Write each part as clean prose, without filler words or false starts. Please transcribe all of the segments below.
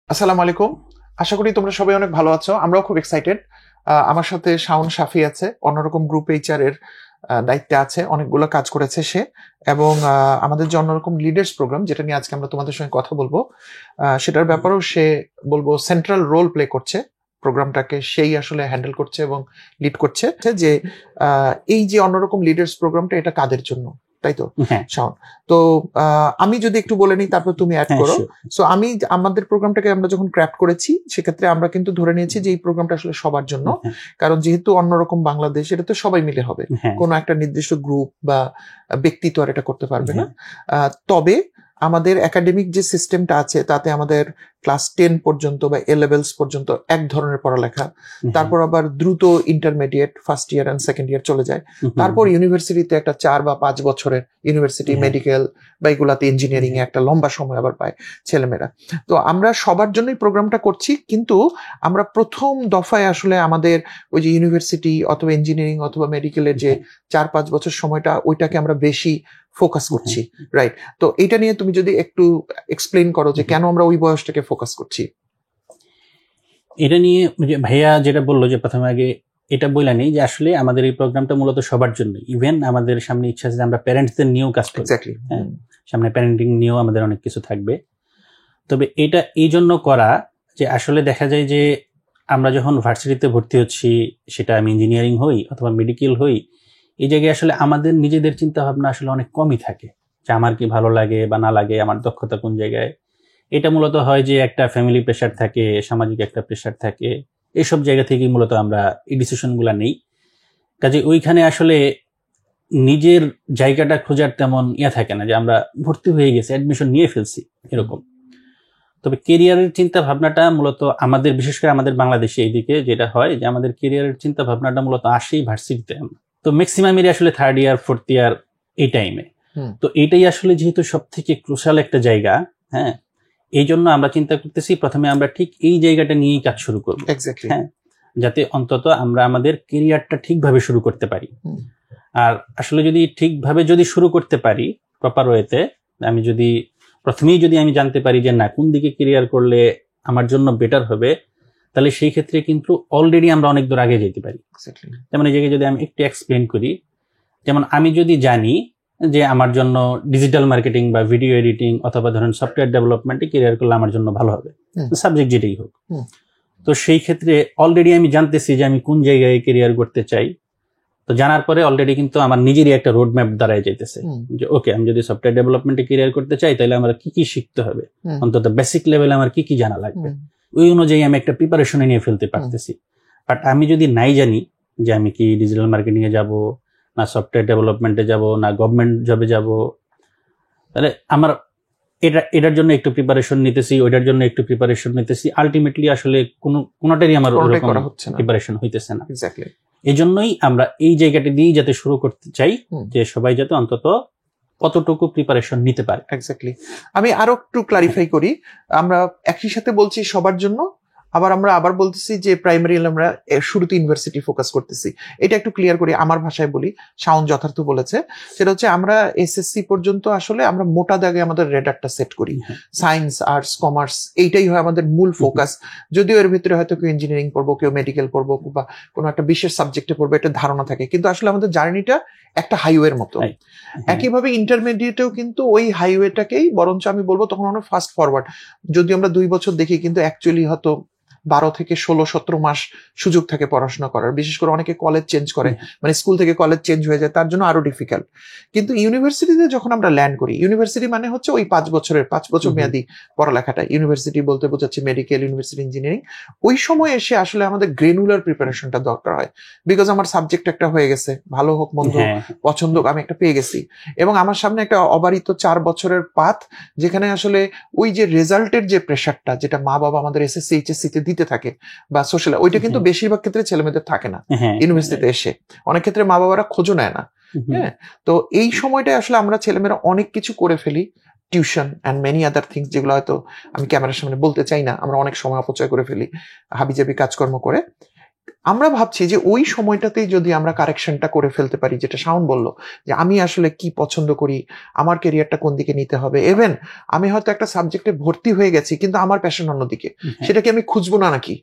আসসালামু আলাইকুম। আশা করি তোমরা সবাই অনেক ভালো আছো। আমরাও খুব এক্সাইটেড। আমার সাথে শাওন শাফি আছে, অন্যরকম গ্রুপ এইচআর এর দায়িত্বে আছে, অনেকগুলো কাজ করেছে সে। এবং আমাদের যে অন্যরকম লিডার্স প্রোগ্রাম, যেটা নিয়ে আজকে আমরা তোমাদের সঙ্গে কথা বলবো, সেটার ব্যাপারেও সে বলবো সেন্ট্রাল রোল প্লে করছে। প্রোগ্রামটাকে সেই আসলে হ্যান্ডেল করছে এবং লিড করছে। যে এই যে অন্যরকম লিডার্স প্রোগ্রামটা, এটা কাদের জন্য, তাই তো শাওন? তো আমি যদি একটু বলে নিই, তারপর তুমি অ্যাড করো। সো আমি আমাদের প্রোগ্রামটাকে আমরা যখন ক্র্যাফট করেছি, সেক্ষেত্রে আমরা কিন্তু ধরে নিয়েছি যে এই প্রোগ্রামটা আসলে সবার জন্য। কারণ যেহেতু অন্যরকম বাংলাদেশ, এটা তো সবাই মিলে হবে, কোনো একটা নির্দিষ্ট গ্রুপ বা ব্যক্তি তো আর এটা করতে পারবে না। তবে আমাদের একাডেমিক যে সিস্টেমটা আছে, তাতে আমাদের ক্লাস 10 পর্যন্ত বা এ লেভেলস পর্যন্ত এক ধরনের পড়ালেখা, তারপর আবার দ্রুত intermediate first year and second year চলে যায়, তারপর ইউনিভার্সিটিতে একটা 4 বা 5 বছরের ইউনিভার্সিটি মেডিকেল বা এগুলাতে ইঞ্জিনিয়ারিং এ একটা লম্বা সময় আবার পায় ছেলেমেয়েরা। তো আমরা সবার জন্যই প্রোগ্রামটা করছি, কিন্তু আমরা প্রথম দফায় আসলে আমাদের ওই যে ইউনিভার্সিটি অথবা ইঞ্জিনিয়ারিং অথবা মেডিকেলের যে 4-5 বছর সময়টা, ওইটাকে আমরা বেশি ফোকাস করছি, রাইট? তো এটা নিয়ে তুমি যদি একটু এক্সপ্লেইন করো যে কেন আমরা ওই বয়সটাকে ফোকাস করছি। এটা নিয়ে ভাইয়া যেটা বললো যে প্রথমে আগে এটা বইলা নেই যে আসলে আমাদের এই প্রোগ্রামটা মূলত সবার জন্য। ইভেন আমাদের সামনে ইচ্ছা আছে যে আমরা প্যারেন্টসদের নিয়েও কাজ করি। সামনে প্যারেন্টিং নিয়েও আমাদের অনেক কিছু থাকবে। তবে এটা এই জন্য করা যে আসলে দেখা যায় যে আমরা যখন ভার্সিটিতে ভর্তি হচ্ছি, সেটা আমি ইঞ্জিনিয়ারিং হই অথবা মেডিকেল হই, এই জায়গায় আসলে আমাদের নিজেদের চিন্তা ভাবনা আসলে অনেক কমই থাকে যে আমার কি ভালো লাগে বা না লাগে, আমার দক্ষতা কোন জায়গায়। এটা মূলত হয় যে একটা ফ্যামিলি প্রেশার থাকে, সামাজিক একটা প্রেশার থাকে, এইসব জায়গা থেকেই মূলত আমরা এই ডিসিশনগুলো নেই। কাজে ওইখানে আসলে নিজের জায়গাটা খোঁজার তেমন থাকে না, যে আমরা ভর্তি হয়ে গেছি, অ্যাডমিশন নিয়ে ফেলছি এরকম। তবে কেরিয়ারের চিন্তা ভাবনাটা মূলত আমাদের, বিশেষ করে আমাদের বাংলাদেশে এইদিকে যেটা হয় যে আমাদের কেরিয়ারের চিন্তা ভাবনাটা মূলত আসেই ভার্সিটিতে। তো ম্যাক্সিমামেরই আসলে থার্ড ইয়ার ফোর্থ ইয়ার এই টাইমে। তো এইটাই আসলে যেহেতু সব থেকে ক্রুশাল একটা জায়গা, হ্যাঁ, এই জন্য আমরা চিন্তা করতেছি প্রথমে আমরা ঠিক এই জায়গাটা নিয়েই কাজ শুরু করবো, হ্যাঁ, যাতে অন্তত আমরা আমাদের কেরিয়ারটা ঠিকভাবে শুরু করতে পারি। আর আসলে যদি ঠিকভাবে যদি শুরু করতে পারি প্রপার ওয়েতে, আমি যদি প্রথমেই যদি আমি জানতে পারি যে না কোন দিকে কেরিয়ার করলে আমার জন্য বেটার হবে, তাহলে সেই ক্ষেত্রে কিন্তু অলরেডি আমরা অনেক দূর আগে যেতে পারি। যেমন এই জায়গায় যদি আমি একটু এক্সপ্লেন করি, যেমন আমি যদি জানি যে আমার জন্য ডিজিটাল মার্কেটিং বা ভিডিও এডিটিং অথবা ধরেন সফটওয়্যার ডেভেলপমেন্টে কেরিয়ার করলে আমার জন্য ভালো হবে, সাবজেক্ট যেটাই হোক, তো সেই ক্ষেত্রে অলরেডি আমি জানতেছি যে আমি কোন জায়গায় কেরিয়ার করতে চাই। তো জানার পরে অলরেডি কিন্তু আমার নিজেরই একটা রোড ম্যাপ দাঁড়ায় যাইতেছে যে ওকে, আমি যদি সফটওয়্যার ডেভেলপমেন্টে কেরিয়ার করতে চাই, তাহলে আমার কি কি শিখতে হবে, অন্তত বেসিক লেভেলে আমার কি কি জানা লাগবে, ওই অনুযায়ী আমি একটা প্রিপারেশনে নিয়ে ফেলতে পারতেছি। বাট আমি যদি নাই জানি যে আমি কি ডিজিটাল মার্কেটিং এ যাব, না সফটওয়্যার ডেভেলপমেন্টে যাব, না গভর্নমেন্ট জবে যাব, তাহলে আমার এটার জন্য একটু প্রিপারেশন নিতেছি, ওইটার জন্য একটু প্রিপারেশন নিতেছি, আলটিমেটলি আসলে কোনোটারই আমার প্রিপারেশন হইতেছে না। এই জন্যই আমরা এই জায়গাটা দিয়ে যাতে শুরু করতে চাই, যে সবাই যাতে অন্তত কতটুকু প্রিপারেশন নিতে পারে। এক্স্যাক্টলি। আমি আরো একটু ক্লারিফাই করি, আমরা একই সাথে বলছি সবার জন্য, আমরা আবার বলতেছি যে প্রাইমারি আমরা শুরুতে ইউনিভার্সিটি ফোকাস করতেছি। এটা একটু ক্লিয়ার করি, আমার ভাষায় বলি, শাওন যথার্থ বলেছে। সেটা হচ্ছে আমরা এসএসসি পর্যন্ত আসলে আমরা মোটা দাগে আমাদের রেডারটা সেট করি, সায়েন্স, আর্টস, কমার্স, এইটাই হয় আমাদের মূল ফোকাস। যদিও এর ভিতরে হয়তো কেউ ইঞ্জিনিয়ারিং পড়বো, কেউ মেডিকেল পড়বো বা কোনো একটা বিশেষ সাবজেক্টে পড়বো, এটা ধারণা থাকে, কিন্তু আসলে আমাদের জার্নিটা একটা হাইওয়ের মতো। একইভাবে ইন্টারমিডিয়েটেও কিন্তু ওই হাইওয়েটাকেই বরঞ্চ আমি বলবো তখন আমরা ফাস্ট ফরওয়ার্ড। যদি আমরা 2 বছর দেখি, কিন্তু অ্যাকচুয়ালি হয়তো 12 থেকে 16-17 মাস সুযোগ থাকে পড়াশোনা করার। বিশেষ করে অনেকে কলেজ চেঞ্জ করে, মানে স্কুল থেকে কলেজ চেঞ্জ হয়ে যায়, তার জন্য আরো ডিফিকাল্ট। কিন্তু ইউনিভার্সিটিতে যখন আমরা ল্যান্ড করি, ইউনিভার্সিটি মানে হচ্ছে ওই 5 বছর মেয়াদী পড়ালেখাটা। ইউনিভার্সিটি বলতে বোঝাচ্ছে মেডিকেল, ইউনিভার্সিটি, ইঞ্জিনিয়ারিং। ওই সময় এসে আসলে আমাদের গ্রেনুলার প্রিপারেশনটা দরকার হয়, বিকজ আমার সাবজেক্ট একটা হয়ে গেছে, ভালো হোক মন্দ, পছন্দ আমি একটা পেয়ে গেছি, এবং আমার সামনে একটা অবারিত 4 বছরের পাথ, যেখানে আসলে ওই যে রেজাল্টের যে প্রেশারটা, যেটা মা বাবা আমাদের এসএসসি এইচএসসি তে দিতে থাকে বা সোশ্যাল, ওইটা কিন্তু বেশিরভাগ ক্ষেত্রে ছেলেমেয়েদের থাকে না। ইউনিভার্সিটিতে এসে অনেক ক্ষেত্রে মা বাবারা খোঁজও নেয় না। হ্যাঁ, তো এই সময়টায় আসলে আমরা ছেলেমেয়েরা অনেক কিছু করে ফেলি, tuition and many other things, যেগুলো হয়তো আমি ক্যামেরার সামনে বলতে চাই না। আমরা অনেক সময় অপচয় করে ফেলি হাবিজাবি কাজকর্ম করে। আমরা ভাবছি যে ওই সময়টাতেই যদি আমরা কারেকশনটা করে ফেলতে পারি, যেটা শাওন বলল যে আমি আসলে কি পছন্দ করি, আমার ক্যারিয়ারটা কোন দিকে নিতে হবে, ইভেন আমি হয়তো একটা সাবজেক্টে ভর্তি হয়ে গেছি কিন্তু আমার প্যাশন অন্যদিকে, সেটা কি আমি খুঁজবো না নাকি?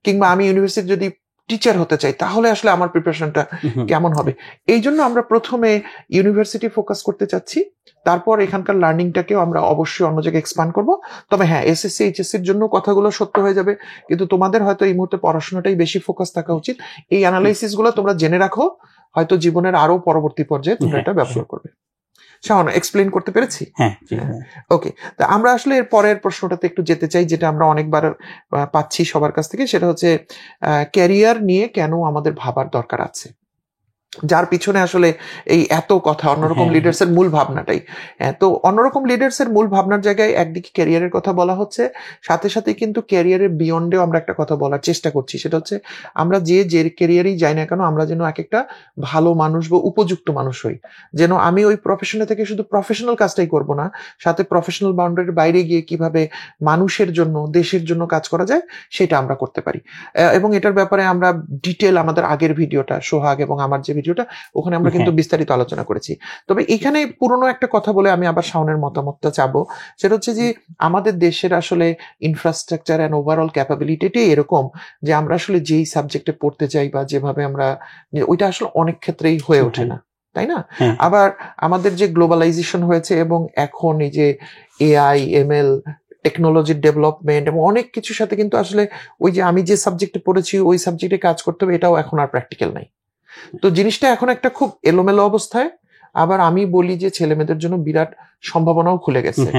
কিংবা আমি ইউনিভার্সিটি যদি টিচার হতে চাই তাহলে আসলে আমার প্রিপারেশনটা কেমন হবে? এই জন্য আমরা প্রথমে ইউনিভার্সিটি ফোকাস করতে চাচ্ছি, তারপর এখানকার লার্নিংটাকেও আমরা অবশ্যই অন্য জায়গায় এক্সপ্যান্ড করব। তবে হ্যাঁ, এসএসসি এইচএসসির জন্য কথাগুলো সত্য হয়ে যাবে, কিন্তু তোমাদের হয়তো এই মুহূর্তে পড়াশোনাটাই বেশি ফোকাস থাকা উচিত। এই অ্যানালাইসিস গুলো তোমরা জেনে রাখো, হয়তো জীবনের আরো পরবর্তী পর্যায়ে তোমরা এটা ব্যবহার করবে। শাওন, এক্সপ্লেইন করতে পেরেছি? হ্যাঁ, ওকে। তা আমরা আসলে এর পরের প্রশ্নটাতে একটু যেতে চাই, যেটা আমরা অনেকবার পাচ্ছি সবার কাছ থেকে, সেটা হচ্ছে ক্যারিয়ার নিয়ে কেন আমাদের ভাবার দরকার আছে, যার পিছনে আসলে এই এত কথা, অন্যরকম লিডার্স এর মূল ভাবনাটাই। তো অন্যরকম লিডার্স এর মূল ভাবনার জায়গায় একদিকে ক্যারিয়ারের কথা বলা হচ্ছে, সাথে সাথে কিন্তু ক্যারিয়ারের বিয়ন্ডেও আমরা একটা কথা বলার চেষ্টা করছি, সেটা হচ্ছে আমরা যে ক্যারিয়ারই যাই না কেন আমরা যেন এক একটা ভালো মানুষ বা উপযুক্ত মানুষ হই, যেন আমি ওই প্রফেশনে থেকে শুধু প্রফেশনাল কাজটাই করব না, সাথে প্রফেশনাল বাউন্ডারির বাইরে গিয়ে কিভাবে মানুষের জন্য, দেশের জন্য কাজ করা যায় সেটা আমরা করতে পারি। এবং এটার ব্যাপারে আমরা ডিটেল আমাদের আগের ভিডিওটা, সোহাগ এবং আমার যে ভিডিওটা, ওখানে আমরা কিন্তু বিস্তারিত আলোচনা করেছি। তবে এখানে পুরনো একটা কথা বলে আমি আবার শাওনের মতামতটা চাবো, সেটা হচ্ছে যে আমাদের দেশের আসলে ইনফ্রাস্ট্রাকচার এন্ড ওভারঅল ক্যাপাবিলিটিটাই এরকম যে আমরা আসলে যেই সাবজেক্টে পড়তে চাই বা যেভাবে আমরা, ওইটা আসলে অনেক ক্ষেত্রেই হয়ে ওঠে না, তাই না? আবার আমাদের যে গ্লোবালাইজেশন হয়েছে এবং এখন এই যে এআই, এমএল, টেকনোলজির ডেভেলপমেন্ট এবং অনেক কিছুর সাথে কিন্তু আসলে ওই যে আমি যে সাবজেক্টে পড়েছি ওই সাবজেক্টে কাজ করতে হবে, এটাও এখন আর প্র্যাকটিক্যাল নাই। তো জিনিসটা এখন একটা খুব এলোমেলো অবস্থায়। আবার আমি বলি যে ছেলে মেয়েদের জন্য বিরাট সম্ভাবনাও খুলে গেছে।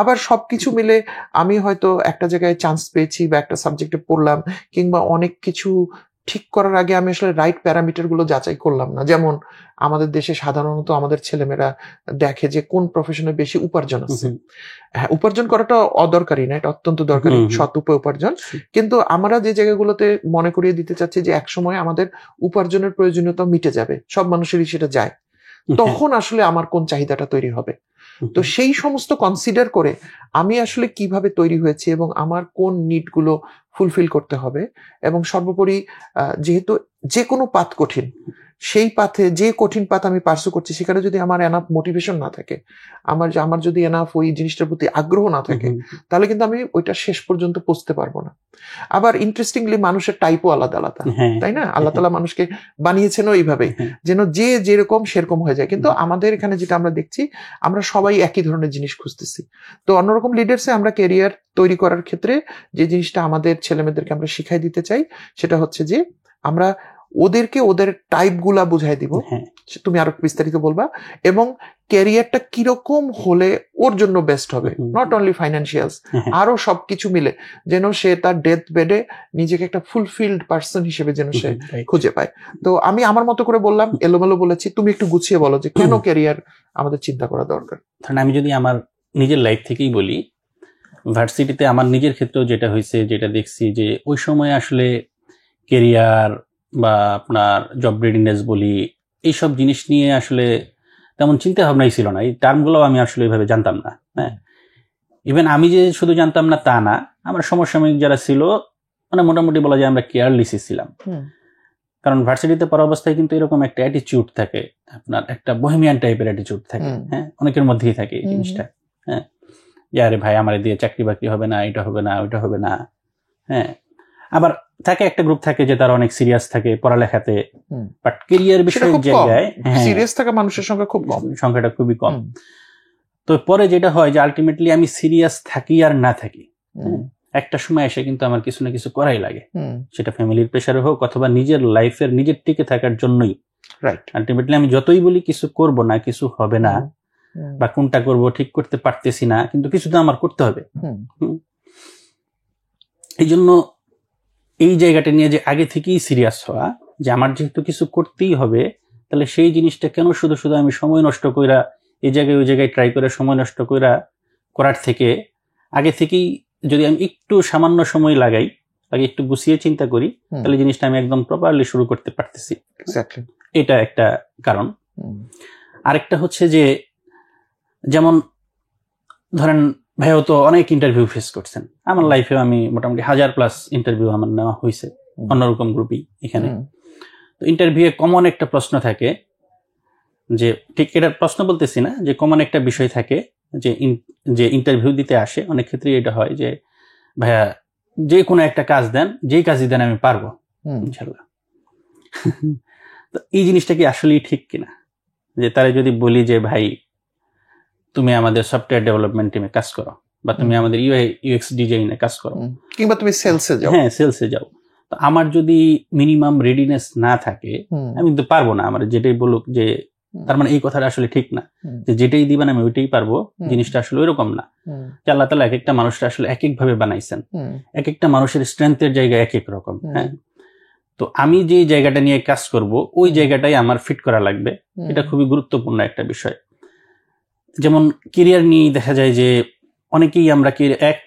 আবার সবকিছু মিলে আমি হয়তো একটা জায়গায় চান্স পেয়েছি বা একটা সাবজেক্টে পড়লাম, কিংবা অনেক কিছু ঠিক করার আগে আমি আসলে রাইট প্যারামিটার গুলো যাচাই করলাম না। যেমন আমাদের দেশে সাধারণত আমাদের ছেলেমেয়েরা দেখে যে কোন প্রফেশনে বেশি উপার্জন আছে। হ্যাঁ, উপার্জন করাটা অদরকারি না, এটা অত্যন্ত দরকারি, সৎ উপায় উপার্জন। কিন্তু আমরা যে জায়গাগুলোতে মনে করিয়ে দিতে চাচ্ছি যে একসময় আমাদের উপার্জনের প্রয়োজনীয়তা মিটে যাবে, সব মানুষেরই সেটা যায়, তখন আসলে আমার কোন চাহিদাটা তৈরি হবে। তো সেই সমস্ত কনসিডার করে আমি আসলে কিভাবে তৈরি হয়েছি এবং আমার কোন নিডগুলো ফুলফিল করতে হবে, এবং সর্বোপরি যেহেতু যে কোনো পাথ কঠিন, সেই পাথে, যে কঠিন পাথ আমি পার্সু করছি, সেখানে যদি আমার এনাফ মোটিভেশন না থাকে, আমার যদি এনাফ ওই জিনিসটার প্রতি আগ্রহ না থাকে, তাহলে কিন্তু আমি ওইটা শেষ পর্যন্ত পৌঁছতে পারবো না। আবার ইন্টারেস্টিংলি মানুষের টাইপও আলাদা আলাদা, তাই না? আল্লাহ তাআলা মানুষকে বানিয়েছেন এইভাবে যেন যে যেরকম সেরকম হয়ে যায়। কিন্তু আমাদের এখানে যেটা আমরা দেখছি, আমরা সবাই একই ধরনের জিনিস খুঁজতেছি। তো অন্যরকম লিডার্সে আমরা ক্যারিয়ার তৈরি করার ক্ষেত্রে যে জিনিসটা আমাদের ছেলেমেয়েদেরকে আমরা শিখাই দিতে চাই, সেটা হচ্ছে যে আমরা ওদেরকে ওদের টাইপ গুলা বুঝাই দিব, তুমি আরো বিস্তারিত বলবা, এবং ক্যারিয়ারটা কিরকম হলে ওর জন্য বেস্ট হবে, নট অনলি ফাইন্যান্সিয়ালস, আরো সবকিছু মিলে যেন সে তার ডেথ বেডে নিজেকে একটা ফুলফিল্ড পার্সন হিসেবে যেন সে খুঁজে পায়। তো আমি আমার মতো করে বললাম, এলোমেলো বলেছি, তুমি একটু গুছিয়ে বলো যে কেন ক্যারিয়ার আমাদের চিন্তা করা দরকার। ধরেন আমি যদি আমার নিজের লাইফ থেকেই বলি, ভার্সিটিতে আমার নিজের ক্ষেত্রেও যেটা হয়েছে, যেটা দেখছি যে ওই সময় আসলে ক্যারিয়ার বা আপনার জব রেডিনেস বলি, এইসব জিনিস নিয়ে আসলে তেমন চিন্তা ভাবনাই ছিল না। এই টার্মগুলো আমি আসলে এইভাবে জানতাম না। হ্যাঁ, ইভেন আমি যে শুধু জানতাম না তা না, আমার সমসাময়িক যারা ছিল, মানে মোটামুটি বলা যায় আমরা কেয়ারলেসই ছিলাম। কারণ ভার্সিটিতে পড়া অবস্থায় কিন্তু এরকম একটা অ্যাটিচিউড থাকে, আপনার একটা বহেমিয়ান টাইপের অ্যাটিচিউড থাকে। হ্যাঁ, অনেকের মধ্যেই থাকে এই জিনিসটা। হ্যাঁ, যে আরে ভাই আমার দিয়ে চাকরি বাকরি হবে না, এটা হবে না, ওইটা হবে না। হ্যাঁ, আবার থাকে একটা গ্রুপ থাকে যে তারা অনেক সিরিয়াস থাকে পড়ালেখাতে, বাট ক্যারিয়ার বিষয়ের জায়গায় সিরিয়াস থাকা মানুষের সংখ্যা খুব কম, সংখ্যাটা খুবই কম। তো পরে যেটা হয় যে আলটিমেটলি আমি সিরিয়াস থাকি আর না থাকি, একটা সময় এসে কিন্তু আমার কিছু না কিছু করাই লাগে, সেটা ফ্যামিলির প্রেসারে হোক অথবা নিজের লাইফের নিজের টিকে থাকার জন্যই। আলটিমেটলি আমি যতই বলি কিছু করব না, কিছু হবে না, বা কোনটা করব ঠিক করতে পারতেছি না, কিন্তু কিছু তো আমার করতে হবে। এই জন্য এই জায়গাটা নিয়ে যে আগে থেকেই সিরিয়াস হওয়া, যে আমার যেহেতু কিছু করতেই হবে, তাহলে সেই জিনিসটা কেন শুধু শুধু আমি সময় নষ্ট কইরা এই জায়গায় ওই জায়গায় ট্রাই করে সময় নষ্ট করার থেকে আগে থেকেই যদি আমি একটু সামান্য সময় লাগাই, আগে একটু গুছিয়ে চিন্তা করি, তাহলে জিনিসটা আমি একদম প্রপারলি শুরু করতে পারতেছি। এটা একটা কারণ। আরেকটা হচ্ছে যে, যেমন ধরেন ভাইও তো অনেক ইন্টারভিউ ফেস করছেন, আমার লাইফে আমি মোটামুটি 1000+ ইন্টারভিউ আমার নেওয়া হয়েছে। অন্যরকম গ্রুপই এখানে। তো ইন্টারভিউয়ে কমন একটা প্রশ্ন থাকে, যে ঠিক এটা প্রশ্ন বলতেছি না, যে কমন একটা বিষয় থাকে যে ইন্টারভিউ দিতে আসে অনেক ক্ষেত্রে এটা হয় যে ভাইয়া যে কোনো একটা কাজ দেন, যেই কাজই দেন আমি পারবো ইনশাল্লাহ। তো এই জিনিসটা কি আসলেই ঠিক কিনা, যে তারা যদি বলি যে ভাই তুমি আমাদের সফটওয়্যার ডেভেলপমেন্ট টিমে কাজ করো, বা তুমি আমাদের ইউএক্স ডিজাইনে কাজ করো, কিংবা তুমি সেলসে যাও, হ্যাঁ সেলসে যাও, তো আমার যদি মিনিমাম রেডিনেস না থাকে আমি কিন্তু পারবো না। আমার যেটাই বলুক, যে তার মানে এই কথাটা আসলে ঠিক না, যে যেটাই দিবেন আমি ওইটাই পারবো, জিনিসটা আসলে ওইরকম না। আল্লাহ তাআলা এক একটা মানুষটা আসলে এক এক ভাবে বানাইছেন, এক একটা মানুষের স্ট্রেংথের জায়গা এক এক রকম। হ্যাঁ, তো আমি যে জায়গাটা নিয়ে কাজ করব ওই জায়গাটাই আমার ফিট করা লাগবে, এটা খুবই গুরুত্বপূর্ণ একটা বিষয়। যেমন কেরিয়ার নিয়ে দেখা যায় যে অনেকেই আমরা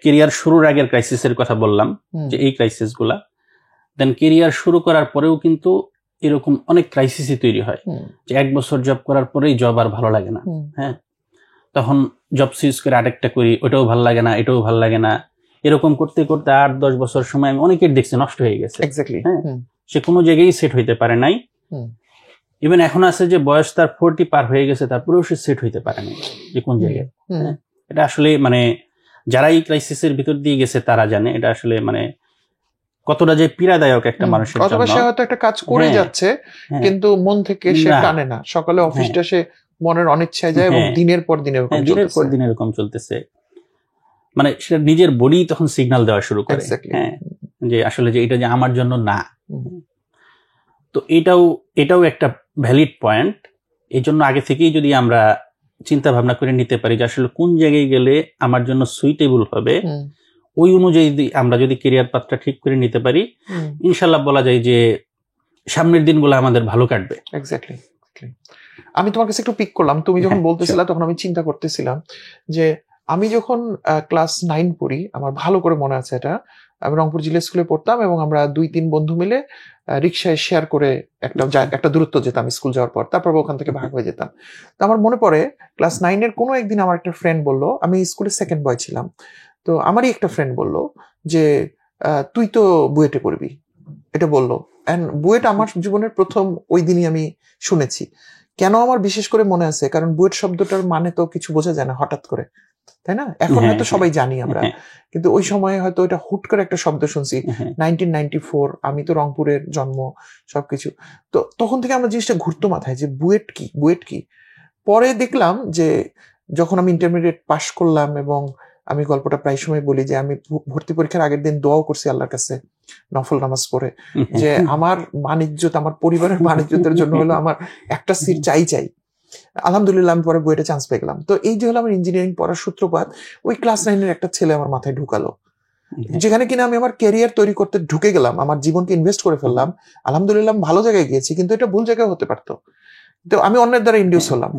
কেরিয়ার শুরুর আগের ক্রাইসিসের কথা বললাম, যে এই ক্রাইসিস গুলা, দেন কেরিয়ার শুরু করার পরেও কিন্তু এরকম অনেক ক্রাইসিসই তৈরি হয়, যে 1 বছর জব করার পরেই জব আর ভালো লাগে না। হ্যাঁ, তখন জব সুইচ করে আরেকটা করি, ওটাও ভালো লাগে না, এটাও ভালো লাগে না, এরকম করতে করতে 8-10 বছর সময় আমি অনেকের দেখছি নষ্ট হয়ে গেছে। হ্যাঁ, সে কোনো জায়গায় সেট হইতে পারে নাই। ইভেন এখন আছে যে বয়স তার 40 পার হয়ে গেছে, তারপরেও সে সেট হইতে পারে নাই যে কোন জায়গায়। এটা আসলে মানে যারা এই ক্রাইসিসের ভিতর দিয়ে গেছে তারা জানে এটা আসলে মানে কতটা যে পীড়াদায়ক একটা মানুষের জন্য। অথবা সে হয়তো একটা কাজ করে যাচ্ছে কিন্তু মন থেকে সে টানে না, সকালে অফিসটা সে মনের অনিচ্ছায় যায় এবং দিনের পর দিন এরকম চলতেছে। মানে সেটা নিজের বডি তখন সিগন্যাল দেওয়া শুরু করে, হ্যাঁ, যে আসলে যে এটা যে আমার জন্য না। তো এটাও একটা ভ্যালিড পয়েন্ট। এই জন্য আগে থেকেই যদি আমরা চিন্তা ভাবনা করে নিতে পারি যে আসলে কোন জায়গায় গেলে আমার জন্য সুইটেবল হবে, ওই অনুযায়ী আমরা যদি ক্যারিয়ার পাথটা ঠিক করে নিতে পারি, ইনশাল্লাহ বলা যায় যে সামনের দিনগুলো আমাদের ভালো কাটবে। এক্স্যাক্টলি। আমি তোমার কাছে একটু পিক করলাম, তুমি যখন বলতেছিলা তখন আমি চিন্তা করতেছিলাম যে আমি যখন ক্লাস 9 পড়ি, আমার ভালো করে মনে আছে এটা, আমি রংপুর জিলা স্কুলে পড়তাম এবং আমরা 2-3 বন্ধু মিলে রিক্সায় শেয়ার করে একটা দূরত্ব যেতাম স্কুল যাওয়ার পর, তারপর ওখান থেকে ভাগ হয়ে যেতাম। তো আমার মনে পড়ে ক্লাস 9-এর কোনো একদিন আমার একটা ফ্রেন্ড বলল, আমি স্কুলের সেকেন্ড বয় ছিলাম, তো আমারই একটা ফ্রেন্ড বলল যে তুই তো বুয়েটে পড়বি, এটা বললো। এন্ড বুয়েট আমার জীবনের প্রথম ওই দিনই আমি শুনেছি। কেন আমার বিশেষ করে মনে আছে, কারণ বুয়েট শব্দটার মানে তো কিছু বোঝা যায় না হঠাৎ করে, তাই না? এখন হয়তো সবাই জানি আমরা, কিন্তু ওই সময় হয়তো এটা হুট করে একটা শব্দ শুনছি। 1994, আমি তো রংপুরের জন্ম, সবকিছু। তো তখন থেকে আমার জিনিসটা ঘুরতো মাথায় যে বুয়েট কি। পরে দেখলাম যে যখন আমি ইন্টারমিডিয়েট পাশ করলাম, এবং আমি গল্পটা প্রায় সময় বলি যে আমি ভর্তি পরীক্ষার আগের দিন দোয়াও করছি আল্লাহর কাছে নফল নামাজ পড়ে, যে আমার বাণিজ্যত, আমার পরিবারের বাণিজ্যতের জন্য হলো আমার একটা সিট চাই। আলহামদুলিল্লাহ আমি পরে বুয়েটে চান্স পেয়ে গেলাম। তো এই যে হলো আমার ইঞ্জিনিয়ারিং পড়ার সূত্রপাত, ওই ক্লাস 9-এর একটা ছেলে আমার মাথায় ঢুকালো, যেখানে কিনা আমি আমার ক্যারিয়ার তৈরি করতে ঢুকে গেলাম, আমার জীবনকে ইনভেস্ট করে ফেললাম। আলহামদুলিল্লাহ ভালো জায়গায় গিয়েছি, কিন্তু এটা ভুল জায়গায় হতে পারতো। তো আমি অন্যের দ্বারা ইন্ডিউস হলাম।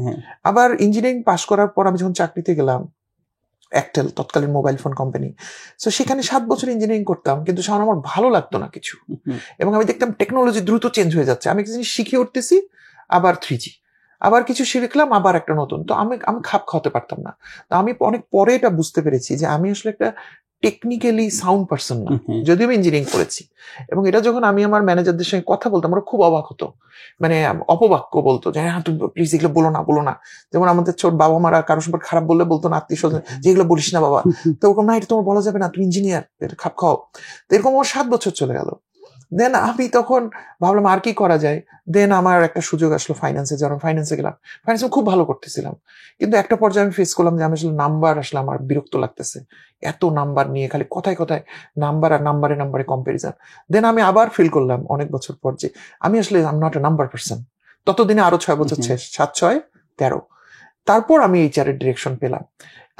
আবার ইঞ্জিনিয়ারিং পাশ করার পর আমি যখন চাকরিতে গেলাম, একটেল, তৎকালীন মোবাইল ফোন কোম্পানি, তো সেখানে 7 বছর ইঞ্জিনিয়ারিং করতাম, কিন্তু সামনে আমার ভালো লাগতো না কিছু, এবং আমি দেখতাম টেকনোলজি দ্রুত চেঞ্জ হয়ে যাচ্ছে, আমি কিছু জিনিস শিখে উঠতেছি, আবার 3G, আবার কিছু শিখলাম, আবার একটা নতুন, তো আমি খাপ খাওয়াতে পারতাম না। তো আমি অনেক পরে এটা বুঝতে পেরেছি যে আমি আসলে একটা টেকনিক্যালি সাউন্ড পারসন না, যদিও আমি ইঞ্জিনিয়ারিং করেছি। এবং এটা যখন আমি আমার ম্যানেজারদের সঙ্গে কথা বলতাম, ওরা খুব অবাক হতো, মানে অপবাক্য বলতো যে হ্যাঁ তুমি প্লিজ এগুলো বলো না। যেমন আমাদের ছোট বাবা মারা কারো সম্পর্কে খারাপ বললে বলতো না, আত্মীয় স্বজন, যে এগুলো বলিস না বাবা, তো ওরকম না, এটা তোমার বলা যাবে না, তুমি ইঞ্জিনিয়ার, এটা খাপ খাও। তো এরকম আমার 7 বছর চলে গেল। দেন আমি তখন ভাবলাম আর কি করা যায়। দেন আমার একটা সুযোগ আসলো ফাইন্যান্সে যাওয়ার, ফাইন্যান্সে গেলাম, ফাইন্যান্সে খুব ভালো করতেছিলাম, কিন্তু একটা পর্যায়ে আমি ফেস করলাম যে আমি আসলে নাম্বার আসলে আমার বিরক্ত লাগতেছে, এত নাম্বার নিয়ে খালি কথায় নাম্বার আর নাম্বারে কম্পারিজন। দেন আমি আবার ফিল করলাম অনেক বছর পর যে আমি আসলে I am not a number person. ততদিনে আরো 6 বছর শেষ, 7-6-13। তারপর আমি এইচআর এর ডিরেকশন পেলাম।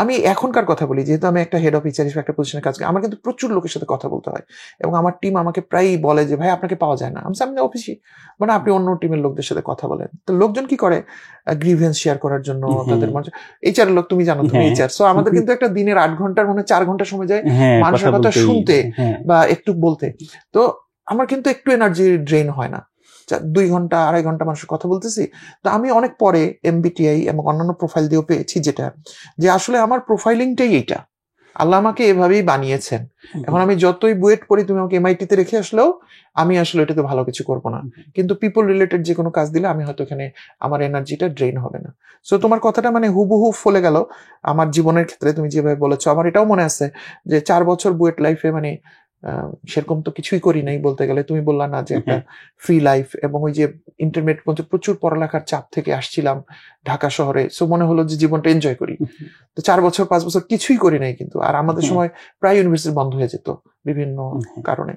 আমি এখনকার কথা বলি, যেহেতু আমি একটা হেড অফ এইচআর হিসেবে একটা পজিশনে কাজ করি, আমার কিন্তু প্রচুর লোকের সাথে কথা বলতে হয়, এবং আমার টিম আমাকে প্রায়ই বলে যে ভাই আপনাকে পাওয়া যায় না। আমি অফিসে, মানে আপনি অন্য টিমের লোকদের সাথে কথা বলেন। তো লোকজন কি করে, গ্রিভেন্স শেয়ার করার জন্য তাদের এইচআর এর লোক, তুমি জানো তুমি এইচআর, সো আমাদের কিন্তু একটা দিনের 8 ঘন্টার মানে 4 ঘন্টা সময় যায় মানুষের কথা শুনতে বা একটু বলতে। তো আমার কিন্তু একটু এনার্জি ড্রেন হয় না, 2 ঘন্টা 2.5 ঘন্টা মানুষের কথা বলতেছি। তো আমি অনেক পরে MBTI এবং অন্যান্য প্রোফাইল দিয়েও পেয়েছি যেটা, যে আসলে আমার প্রোফাইলিংটাই এইটা, আল্লাহ আমাকে এভাবেই বানিয়েছেন। এখন আমি যতই বুয়েট পড়ি, তুমি আমাকে MIT তে রেখে আসলেও আমি আসলে এটাতে ভালো কিছু করবো না, কিন্তু পিপল রিলেটেড যে কোনো কাজ দিলে আমি হয়তো এখানে আমার এনার্জিটা ড্রেন হবে না। সো তোমার কথাটা মানে হুবহু ফলে গেল আমার জীবনের ক্ষেত্রে, তুমি যেভাবে বলেছো। আমার এটাও মনে আছে যে 4 বছর বুয়েট লাইফে মানে সেরকম তো কিছুই করি নাই বলতে গেলে। তুমি বললা না যে একটা ফ্রি লাইফ, এবং ওই যে ইন্টারমিডিয়েট পর্যন্ত প্রচুর পড়ালেখার চাপ থেকে আসছিলাম ঢাকা শহরে, সো মনে হলো যে জীবনটা এনজয় করি। তো 4 বছর 5 বছর কিছুই করি নাই কিন্তু। আর আমাদের সময় প্রায় ইউনিভার্সিটি বন্ধ হয়ে যেত বিভিন্ন কারণে।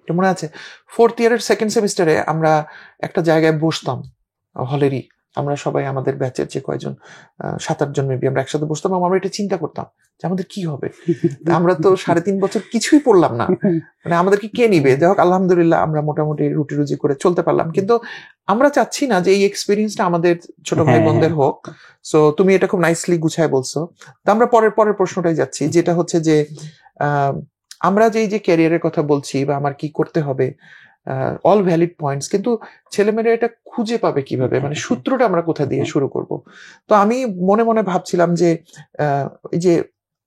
মনে আছে 4th ইয়ারের 2nd সেমিস্টারে আমরা একটা জায়গায় বসতাম, হলেরই আমরা সবাই, আমাদের ব্যাচের যে কয়জন 7-8 জন মেবি, আমরা একসাথে বসতাম। আমরা এটা চিন্তা করতাম যে আমাদের কি হবে, আমরা তো 3.5 বছর কিছুই পড়লাম না, মানে আমাদেরকে কে নিবে। যাই হোক, আলহামদুলিল্লাহ আমরা মোটামুটি রুটি রুজি করে চলতে পারলাম, কিন্তু আমরা চাচ্ছি না যে এই এক্সপিরিয়েন্সটা আমাদের ছোট ভাই বোনদের হোক। সো তুমি এটা খুব নাইসলি গুছায় বলছো। তো আমরা পরের প্রশ্নটাই যাচ্ছি, যেটা হচ্ছে যে আমরা যে ক্যারিয়ারের কথা বলছি বা আমার কি করতে হবে, অল ভ্যালিড পয়েন্টস, কিন্তু ছেলেমেয়েরা এটা খুঁজে পাবে কিভাবে, মানে সূত্রটা আমরা কোথা দিয়ে শুরু করব। তো আমি মনে মনে ভাবছিলাম যে এই যে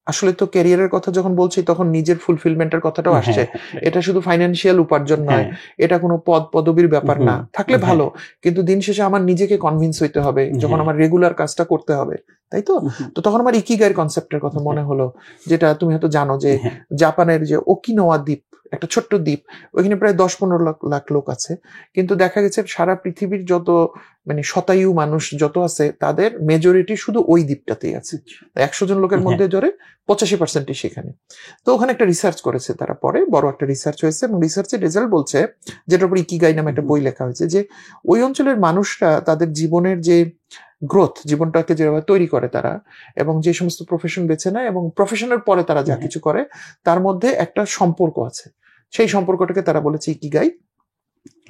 আসলে তো ক্যারিয়ারের কথা যখন বলছি তখন নিজের ফুলফিলমেন্টের কথাটাও আসছে। এটা শুধু ফাইন্যান্সিয়াল উপার্জন নয়, এটা কোনো পদবির ব্যাপার না, থাকলে ভালো, কিন্তু দিন শেষে আমার নিজেকে কনভিন্স হইতে হবে যখন আমার রেগুলার কাজটা করতে হবে, তাই তো? তো তখন আমার ইকিগাইয়ের কনসেপ্টের কথা মনে হলো, যেটা তুমি হয়তো জানো যে জাপানের যে ওকিনাওয়া দ্বীপ, একটা ছোট্ট দ্বীপ, ওইখানে প্রায় 10-15 লাখ লোক আছে, কিন্তু দেখা গেছে সারা পৃথিবীর যত মানে শতায়ু মানুষ যত আছে তাদের মেজরিটি শুধু ওই দ্বীপটাতেই আছে। 100 জন লোকের মধ্যে ধরে 85%ই সেখানে। তো ওখানে একটা রিসার্চ করেছে তারা, পরে বড় একটা রিসার্চ হয়েছে, এবং রিসার্চের রেজাল্ট বলছে, যেটার উপর ইকিগাই নামে একটা বই লেখা হয়েছে, যে ওই অঞ্চলের মানুষরা তাদের জীবনের যে গ্রোথ, জীবনটাকে যেভাবে তৈরি করে তারা, এবং যে সমস্ত প্রফেশন বেছে নেয় এবং প্রফেশনের পরে তারা যা কিছু করে, তার মধ্যে একটা সম্পর্ক আছে। সেই সম্পর্কটাকে তারা বলেছে ইকিগাই।